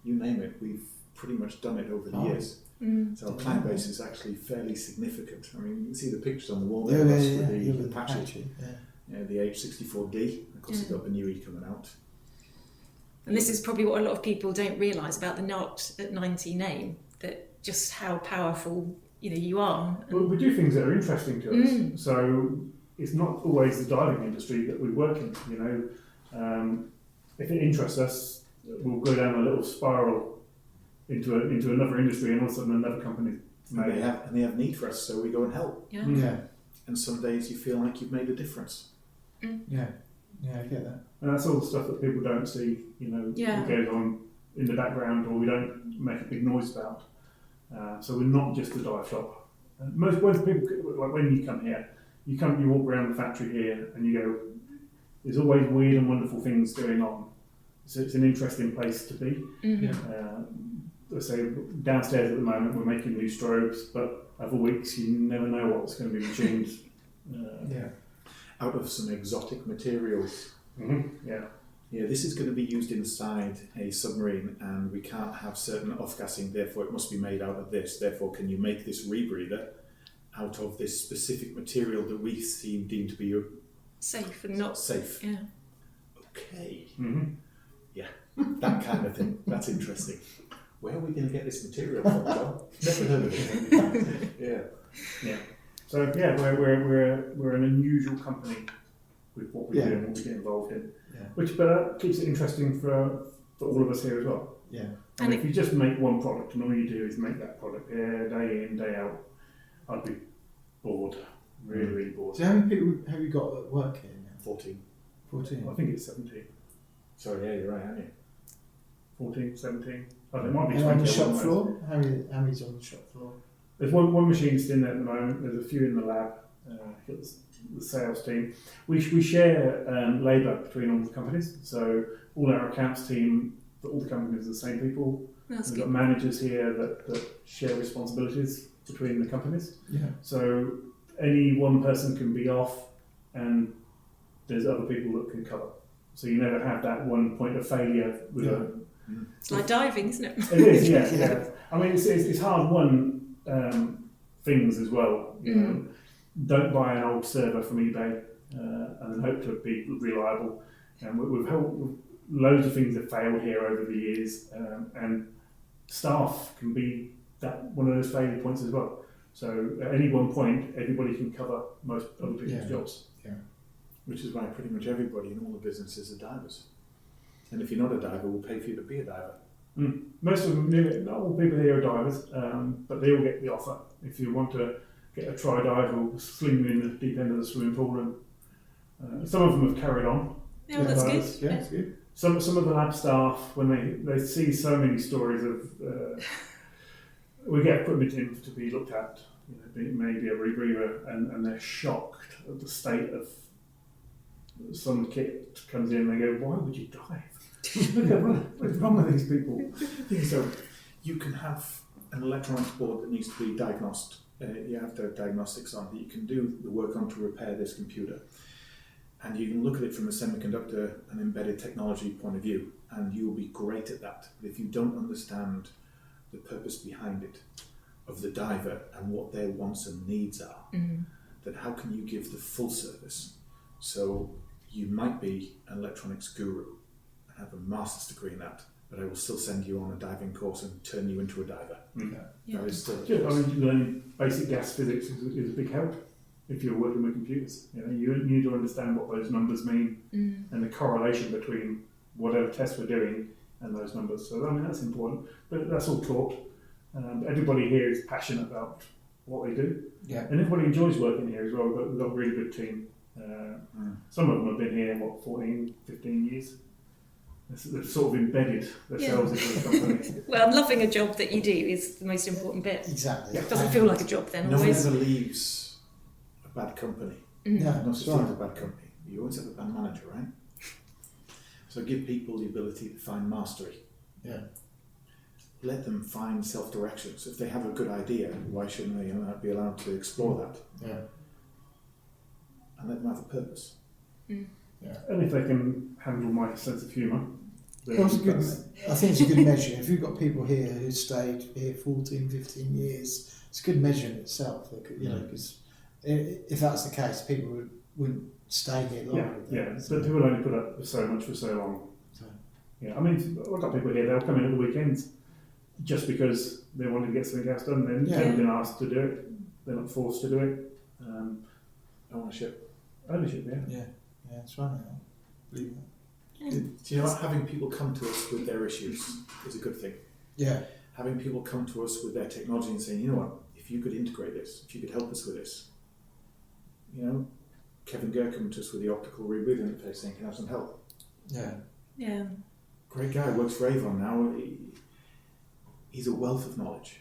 you name it, we've pretty much done it over the years. So our client base is actually fairly significant. I mean, you can see the pictures on the wall there with the Apache. The H64D, of course you've got the new E coming out. And this is probably what a lot of people don't realise about the Narked at 90 name, that just how powerful you are. Well, we do things that are interesting to us. So it's not always the diving industry that we work in. If it interests us, we'll go down a little spiral into another industry, and all of a sudden another company. And they have need for us, so we go and help. And some days you feel like you've made a difference. Yeah, I get that. And that's all the stuff that people don't see. It goes on in the background, or we don't make a big noise about. So we're not just a dive shop. Most people, like when you come here, you walk around the factory here and you go, there's always weird and wonderful things going on. So it's an interesting place to be. So downstairs at the moment we're making new strobes, but other weeks you never know what's going to be machined. Out of some exotic materials. Yeah, this is going to be used inside a submarine, and we can't have certain off-gassing, therefore it must be made out of this. Therefore, can you make this rebreather out of this specific material that we seem deemed to be safe and not safe? Yeah. Okay. Yeah, that kind of thing. That's interesting. Where are we going to get this material from, John? Never heard of it. Yeah. So yeah, we're an unusual company with what we do and what we get involved in. But keeps it interesting for all of us here as well. And if you just make one product and all you do is make that product day in, day out, I'd be bored. Really bored. So how many people have you got that work here now? 14. I think it's 17. Sorry, yeah, you're right, aren't you? 14, 17. I think it might be 20. And on the shop floor? How many's on the shop floor? There's one machinist in there at the moment. There's a few in the lab. The sales team. We share labour between all the companies. So all our accounts team for all the companies are the same people. We've got managers here that share responsibilities between the companies. So any one person can be off, and there's other people that can cover. So you never have that one point of failure with It's like diving, isn't it? It is, yeah. I mean, it's hard-won things as well. You know, don't buy an old server from eBay and hope to be reliable. And we've helped, loads of things have failed here over the years, and staff can be that one of those failure points as well. So at any one point, everybody can cover most other people's jobs. Which is why pretty much everybody in all the businesses are divers. And if you're not a diver, we'll pay for you to be a diver. Most of them, not all people here are divers, but they all get the offer. If you want to get a try dive, we'll sling you in the deep end of the swimming pool, and some of them have carried on. Yeah, well, that's divers. good. That's good. Some of the lab staff, when they see so many stories of, we get equipment in to be looked at, maybe a rebreather, and they're shocked at the state of some kit comes in and they go, why would you dive? What's wrong with these people? So you can have an electronics board that needs to be diagnosed. You have to have diagnostics on that you can do the work on to repair this computer. And you can look at it from a semiconductor and embedded technology point of view, and you'll be great at that. But if you don't understand the purpose behind it, of the diver and what their wants and needs are, then how can you give the full service? So you might be an electronics guru and have a master's degree in that, but I will still send you on a diving course and turn you into a diver. That is still I mean, learning basic gas physics is a big help if you're working with computers. You need to understand what those numbers mean and the correlation between whatever test we're doing and those numbers. So I mean, that's important, but that's all taught. Everybody here is passionate about what they do, and everybody enjoys working here as well. We've got a really good team. Some of them have been here, 14, 15 years. They've sort of embedded themselves into the company. Well, loving a job that you do is the most important bit. Exactly. It doesn't feel like a job then, no always. one ever leaves a bad company. Not such a bad company. You always have a bad manager, right? So give people the ability to find mastery. Let them find self-direction. So if they have a good idea, why shouldn't they be allowed to explore that? And let them have a purpose. And if they can handle my sense of humour. I think it's a good measure. If you've got people here who stayed here 14, 15 years, it's a good measure in itself. Because if that's the case, people wouldn't stay here longer. But people only put up with so much for so long. I mean, I've got people here, they'll come in at the weekends just because they wanted to get something else done. They haven't been asked to do it. They're not forced to do it. Ownership, Yeah, that's right. I believe that. Do you know what? Having people come to us with their issues is a good thing. Having people come to us with their technology and saying, you know what, if you could integrate this, if you could help us with this. Kevin Gurr coming to us with the optical rebreather interface saying, can I have some help? Yeah. Great guy, works for Avon now. He's a wealth of knowledge.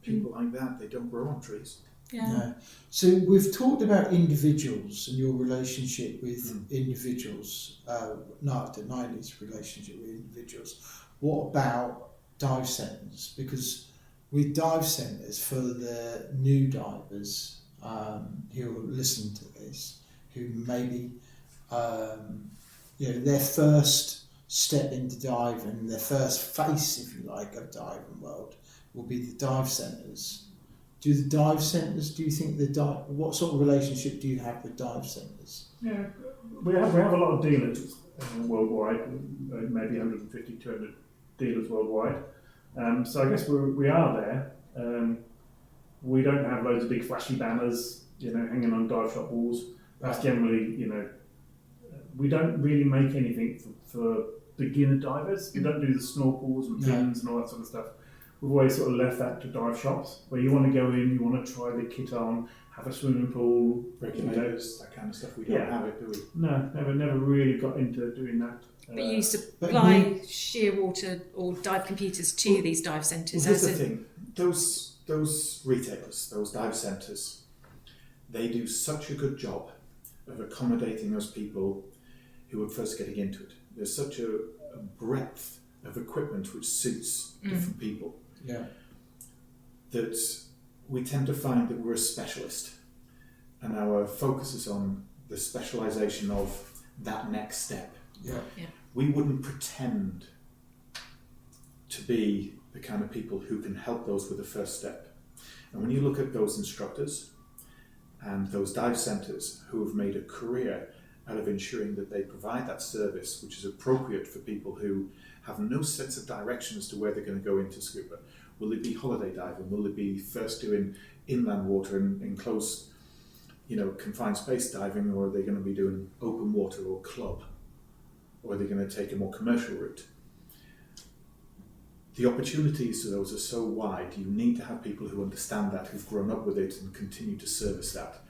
People like that, they don't grow on trees. Yeah. So we've talked about individuals and your relationship with individuals, Narked and Niley's relationship with individuals. What about dive centres? Because with dive centres, for the new divers who will listen to this, who maybe, their first step into diving, their first face, if you like, of diving world will be the dive centres. Do the dive centres, do you think what sort of relationship do you have with dive centres? Yeah, we have a lot of dealers worldwide, maybe 150, 200 dealers worldwide. So I guess we are there. We don't have loads of big flashy banners, hanging on dive shop walls. That's generally, we don't really make anything for beginner divers. We don't do the snorkels and fins and all that sort of stuff. We've always sort of left that to dive shops, where you want to go in, you want to try the kit on, have a swimming pool, regulators, that kind of stuff. We don't have it, do we? No, never really got into doing that. But you supply sheer water or dive computers to these dive centres. Well, here's the thing: those retailers, those dive centres, they do such a good job of accommodating those people who are first getting into it. There's such a breadth of equipment which suits different people. Yeah. That we tend to find that we're a specialist, and our focus is on the specialisation of that next step. Yeah. We wouldn't pretend to be the kind of people who can help those with the first step. And when you look at those instructors and those dive centres who have made a career out of ensuring that they provide that service which is appropriate for people who have no sense of direction as to where they're going to go into scuba. Will it be holiday diving? Will it be first doing inland water and enclosed, confined space diving, or are they going to be doing open water or club? Or are they going to take a more commercial route? The opportunities to those are so wide. You need to have people who understand that, who've grown up with it and continue to service that.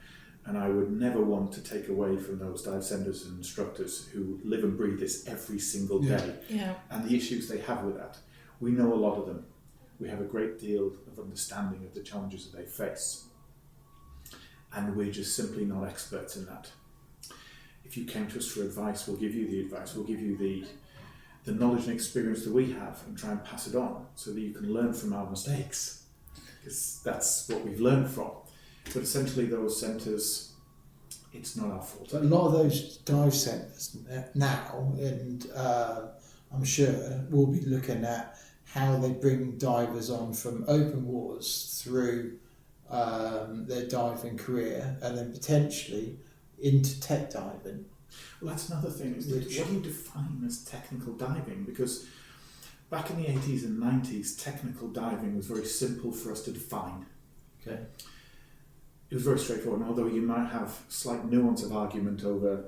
And I would never want to take away from those dive centres and instructors who live and breathe this every single day. Yeah. And the issues they have with that. We know a lot of them. We have a great deal of understanding of the challenges that they face. And we're just simply not experts in that. If you came to us for advice, we'll give you the advice. We'll give you the knowledge and experience that we have and try and pass it on so that you can learn from our mistakes. Because that's what we've learned from. But essentially those centres, it's not our fault. But a lot of those dive centres now, and I'm sure we'll be looking at how they bring divers on from open waters through their diving career and then potentially into tech diving. Well, that's another thing, is that what do you define as technical diving? Because back in the 80s and 90s, technical diving was very simple for us to define. Okay. It was very straightforward, and although you might have slight nuance of argument over,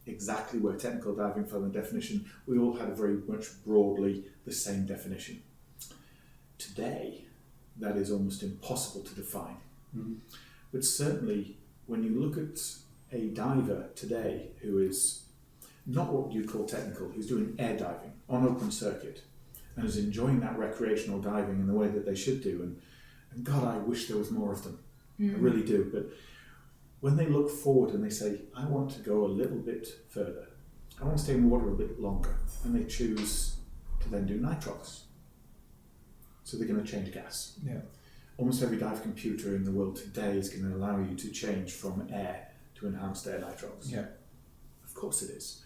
exactly where technical diving fell in the definition, we all had a very much broadly the same definition. Today, that is almost impossible to define. Mm-hmm. But certainly, when you look at a diver today who is not what you call technical, who's doing air diving on open circuit and is enjoying that recreational diving in the way that they should do, and God, I wish there was more of them. I really do. But when they look forward and they say, I want to go a little bit further, I want to stay in water a bit longer, and they choose to then do nitrox. So they're going to change gas. Yeah. Almost every dive computer in the world today is going to allow you to change from air to enhanced air nitrox. Yeah. Of course it is.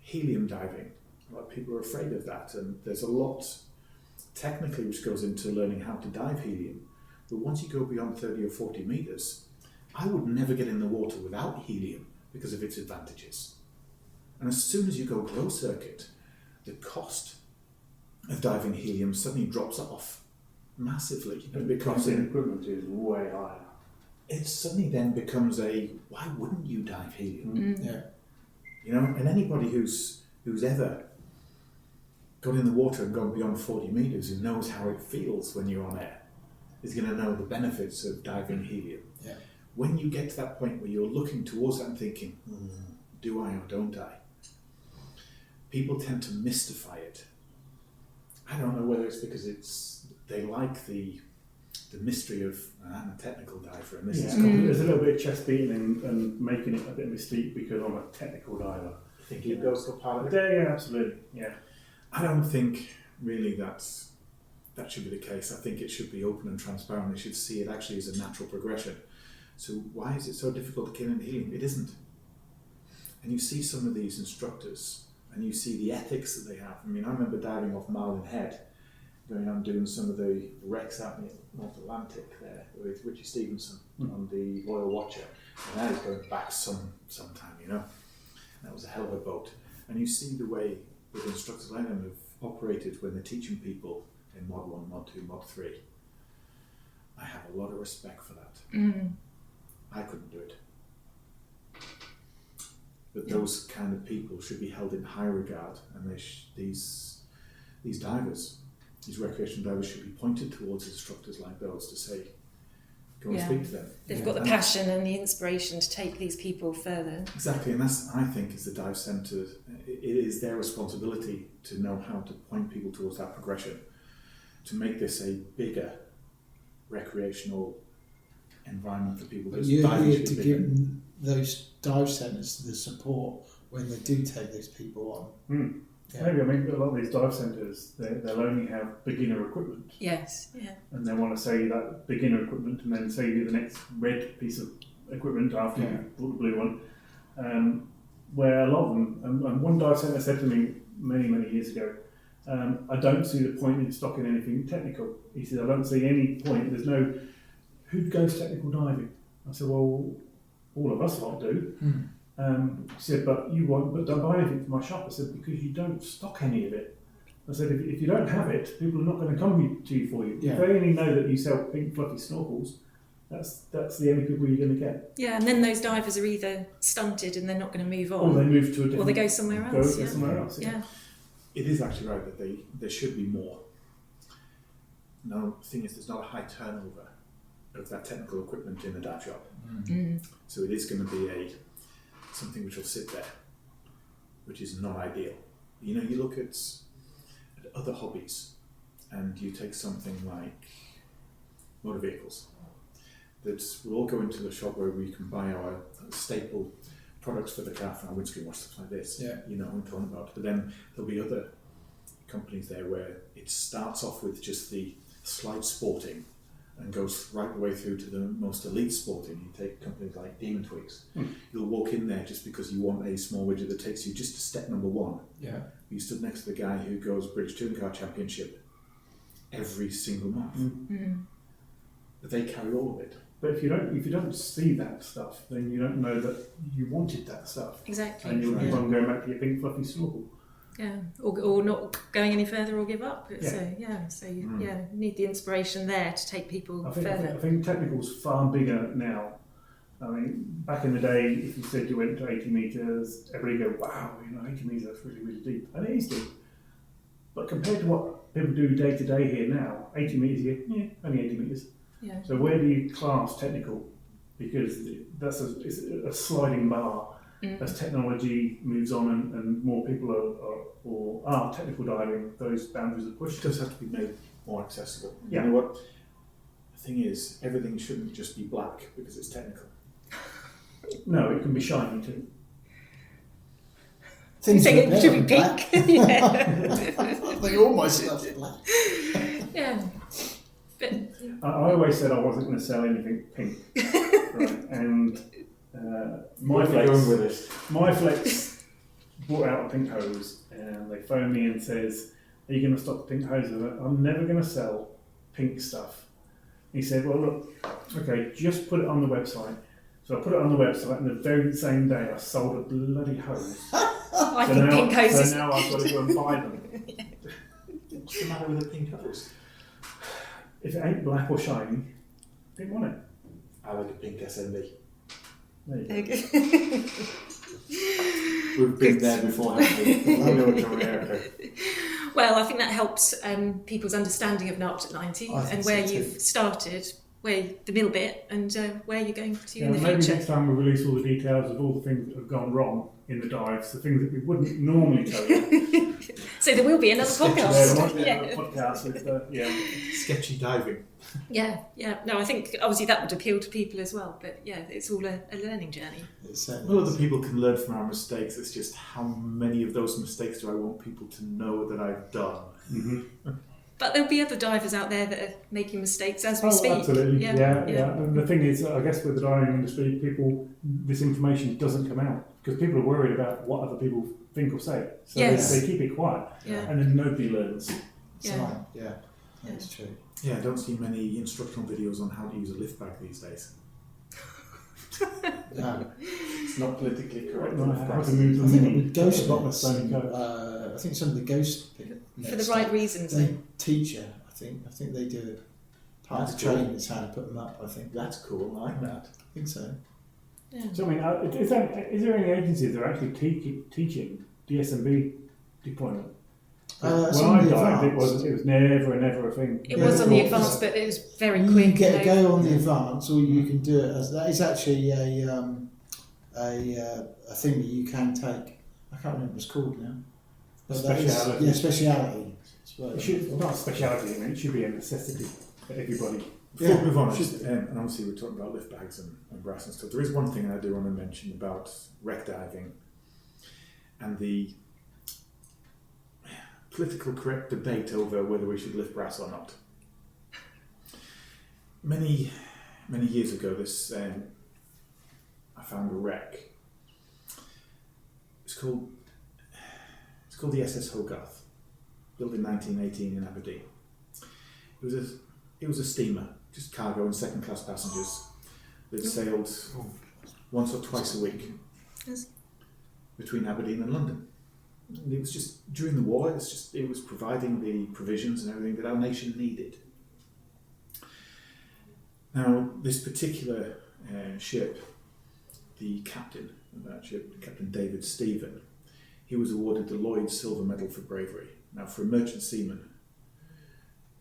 Helium diving, a lot of people are afraid of that, and there's a lot technically which goes into learning how to dive helium. But once you go beyond 30 or 40 metres, I would never get in the water without helium because of its advantages. And as soon as you go closed circuit, the cost of diving helium suddenly drops off massively. And the cost of equipment is way higher. It suddenly then becomes why wouldn't you dive helium? Yeah. And anybody who's ever got in the water and gone beyond 40 metres who knows how it feels when you're on air is going to know the benefits of diving helium. Yeah. When you get to that point where you're looking towards that and thinking, do I or don't I? People tend to mystify it. I don't know whether it's because they like the the mystery of I'm a technical diver, and this is there's a little bit of chest beating and making it a bit mystique because I'm a technical diver. I think it goes to part of it. Yeah, absolutely. Yeah. I don't think really that should be the case. I think it should be open and transparent. They should see it actually as a natural progression. So why is it so difficult to kill in helium? It isn't. And you see some of these instructors, and you see the ethics that they have. I mean, I remember diving off Marlin Head, going on doing some of the wrecks out in the North Atlantic there with Richie Stevenson on the Royal Watcher. And that is going back some time, you know. That was a hell of a boat. And you see the way that instructors like them have operated when they're teaching people in Mod 1, Mod 2, Mod 3. I have a lot of respect for that. I couldn't do it. But those kind of people should be held in high regard, and these divers, these recreational divers, should be pointed towards instructors like those to say, go and speak to them. They've got the passion and the inspiration to take these people further. Exactly, and that's, I think, is the dive centre. It is their responsibility to know how to point people towards that progression, to make this a bigger recreational environment for people. But you have to give those dive centres the support when they do take those people on. Maybe, I mean, a lot of these dive centres, they'll only have beginner equipment. Yes, yeah. And they want to sell you that beginner equipment and then sell you the next red piece of equipment after you bought the blue one. Where a lot of them, and one dive centre said to me many years ago, I don't see the point in stocking anything technical. He said, I don't see any point. There's no, who goes technical diving? I said, well, all of us lot do. He said, but don't buy anything from my shop. I said, because you don't stock any of it. I said, if you don't have it, people are not going to come to you for you. If they only know that you sell pink fluffy snorkels, that's the only people you're going to get. Yeah, and then those divers are either stunted and they're not going to move on, or they move to a different, or they go somewhere else. Yeah. It is actually right that there should be more. No, the thing is, there's not a high turnover of that technical equipment in the dive shop. So it is going to be something which will sit there, which is not ideal. You know, you look at other hobbies, and you take something like motor vehicles. We'll all go into the shop where we can buy our staple products for the car, for our windscreen wash, stuff like this. You know what I'm talking about. But then there'll be other companies there where it starts off with just the slight sporting and goes right the way through to the most elite sporting. You take companies like Demon Twigs. You'll walk in there just because you want a small widget that takes you just to step number one. You stood next to the guy who goes British Touring Car Championship every single month. But they carry all of it. But if you don't see that stuff, then you don't know that you wanted that stuff. Exactly. And you'll keep on going back to your pink fluffy snorkel. Yeah, or not going any further or give up. So you need the inspiration there to take people further. I think technical's far bigger now. I mean, back in the day, if you said you went to 80 metres, everybody would go, wow, 80 metres, that's really, really deep. And it is deep. But compared to what people do day to day here now, 80 metres here, only 80 metres. So where do you class technical? Because it's a sliding bar. As technology moves on and more people are technical diving, those boundaries are pushed. It does have to be made more accessible. Yeah. You know what? The thing is, everything shouldn't just be black because it's technical. No, it can be shiny too. Things it should be pink. I think all my stuff's black. But I always said I wasn't going to sell anything pink, right? And my flex brought out a pink hose, and they phoned me and says, "Are you going to stop the pink hose?" I'm never going to sell pink stuff. He said, "Well, look, okay, just put it on the website." So I put it on the website, and the very same day I sold a bloody hose. I think pink hoses. So now I've got to go and buy them. What's the matter with the pink hose? If it ain't black or shiny, I didn't want it. I like a pink SMB. There you go. We've been there before, haven't we? I know it's America. Well, I think that helps people's understanding of Narked at 90 and where you've started. where the middle bit and where you're going to in the maybe future. Next time we'll release all the details of all the things that have gone wrong in the dives, the things that we wouldn't normally tell you. So there will be another podcast. There might be another podcast with sketchy diving. Yeah. No, I think obviously that would appeal to people as well. But yeah, it's all a learning journey. Well, other people can learn from our mistakes. It's just how many of those mistakes do I want people to know that I've done? Mm-hmm. But there'll be other divers out there that are making mistakes as we speak. Absolutely, yeah. Yeah. And the thing is, I guess with the diving industry, this information doesn't come out because people are worried about what other people think or say. So they keep it quiet, and then nobody learns. Yeah, that's true. Yeah, I don't see many instructional videos on how to use a lift bag these days. No. It's not politically correct. How to move the I think mini. with ghost Not pits, necessarily I think some of the ghost For the right reasons. they teach you. I think they do it. Part of the That's cool. training is how to put them up. I think. That's cool. I like that. I think so. Yeah. So I mean, is there any agencies that are actually teaching DSMB deployment? When I dived, it was never a thing. It was on the advanced, but it was very quick. You get a go on the advanced, or you can do it as that is actually a thing that you can take. I can't remember what it's called now. But Speciality. Speciality. It's not a speciality. I mean, it should be a necessity for everybody. Before we move on, and obviously we're talking about lift bags and brass and stuff. There is one thing I do want to mention about wreck diving and the political correct debate over whether we should lift brass or not. Many years ago, I found a wreck. It's called the SS Hogarth, built in 1918 in Aberdeen. It was a steamer, just cargo and second-class passengers that sailed once or twice a week between Aberdeen and London. And it was just during the war. It was providing the provisions and everything that our nation needed. Now, this particular ship, the captain of that ship, Captain David Stephen, he was awarded the Lloyd's Silver Medal for bravery. Now, for a merchant seaman,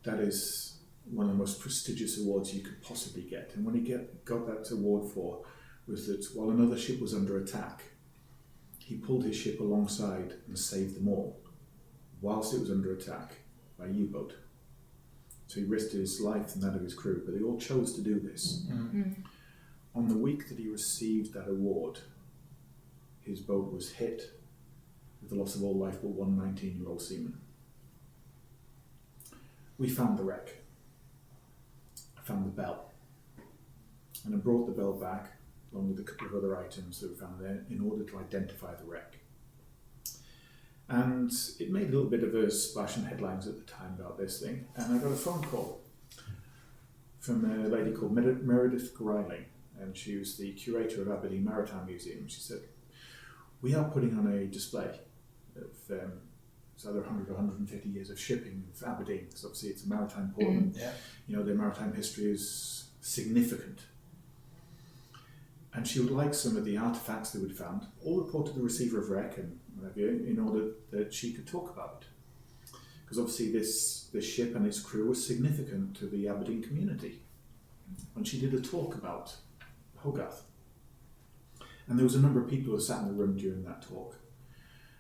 that is one of the most prestigious awards you could possibly get. And when he got that award was that while another ship was under attack, he pulled his ship alongside and saved them all, whilst it was under attack by U-boat. So he risked his life and that of his crew, but they all chose to do this. Mm-hmm. On the week that he received that award, his boat was hit with the loss of all life but one 19-year-old seaman. We found the wreck. I found the bell. And I brought the bell back along with a couple of other items that we found there in order to identify the wreck. And it made a little bit of a splash in headlines at the time about this thing, and I got a phone call from a lady called Meredith Routley, and she was the curator of Aberdeen Maritime Museum. She said, we are putting on a display of it's either 100 or 150 years of shipping of Aberdeen, because obviously it's a maritime port, and their maritime history is significant. And she would like some of the artefacts that we'd found, all reported to the receiver of wreck and whatever, in order that she could talk about it. Because obviously this ship and its crew was significant to the Aberdeen community. And she did a talk about Hogarth. And there was a number of people who sat in the room during that talk.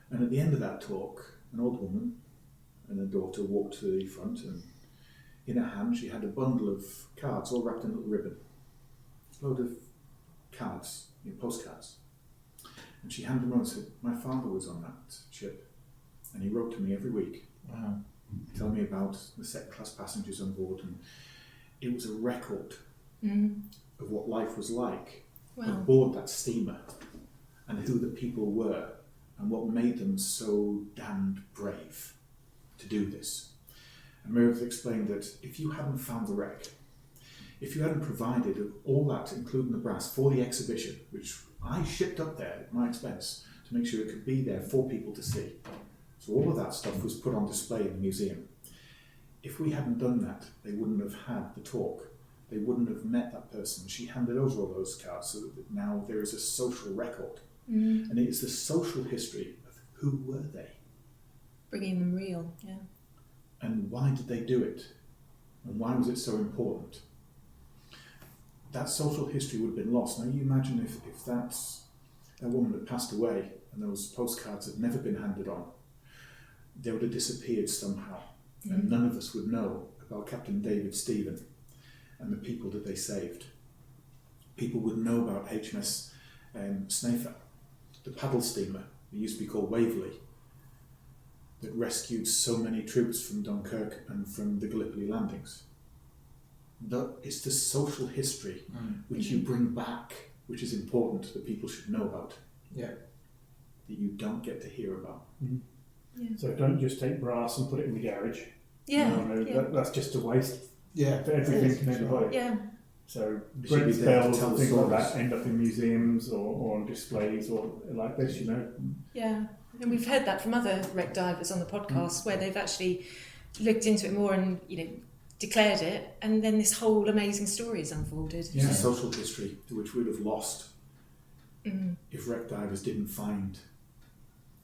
And at the end of that talk, an old woman and her daughter walked to the front, and in her hand she had a bundle of cards all wrapped in a little ribbon. A load of cards, postcards. And she handed them on and said, my father was on that ship and he wrote to me every week. Wow. Telling me about the second-class passengers on board, and it was a record of what life was like aboard that steamer and who the people were and what made them so damned brave to do this. And Meredith explained that if you hadn't found the wreck, if you hadn't provided all that, including the brass, for the exhibition, which I shipped up there at my expense to make sure it could be there for people to see. So all of that stuff was put on display in the museum. If we hadn't done that, they wouldn't have had the talk. They wouldn't have met that person. She handed over all those cards so that now there is a social record. And it is the social history of who were they. Bringing them real, yeah. And why did they do it? And why was it so important? that social history would have been lost. Now you imagine if that woman had passed away and those postcards had never been handed on, they would have disappeared somehow, and none of us would know about Captain David Stephen and the people that they saved. People would know about HMS Snafer, the paddle steamer, it used to be called Waverley, that rescued so many troops from Dunkirk and from the Gallipoli landings. It's the social history which you bring back, which is important, that people should know about. Yeah. That you don't get to hear about. Mm-hmm. Yeah. So don't just take brass and put it in the garage. Yeah. That's just a waste. Yeah. For everything and everybody. Yeah. So Brent's bells and things like that end up in museums or on displays or like this, Yeah. And we've heard that from other wreck divers on the podcast where they've actually looked into it more and, declared it, and then this whole amazing story is unfolded. Yeah, social history, which we'd have lost if wreck divers didn't find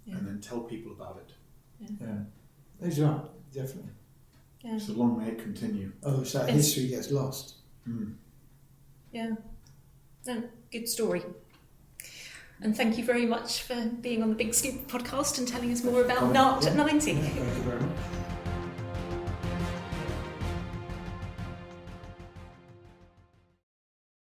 and then tell people about it. Yeah. Those are definitely. Yeah. So long may it continue. Oh, so history gets lost. Yeah. No, good story. And thank you very much for being on the Big Scuba podcast and telling us more about Narked at 90. Thank you very much.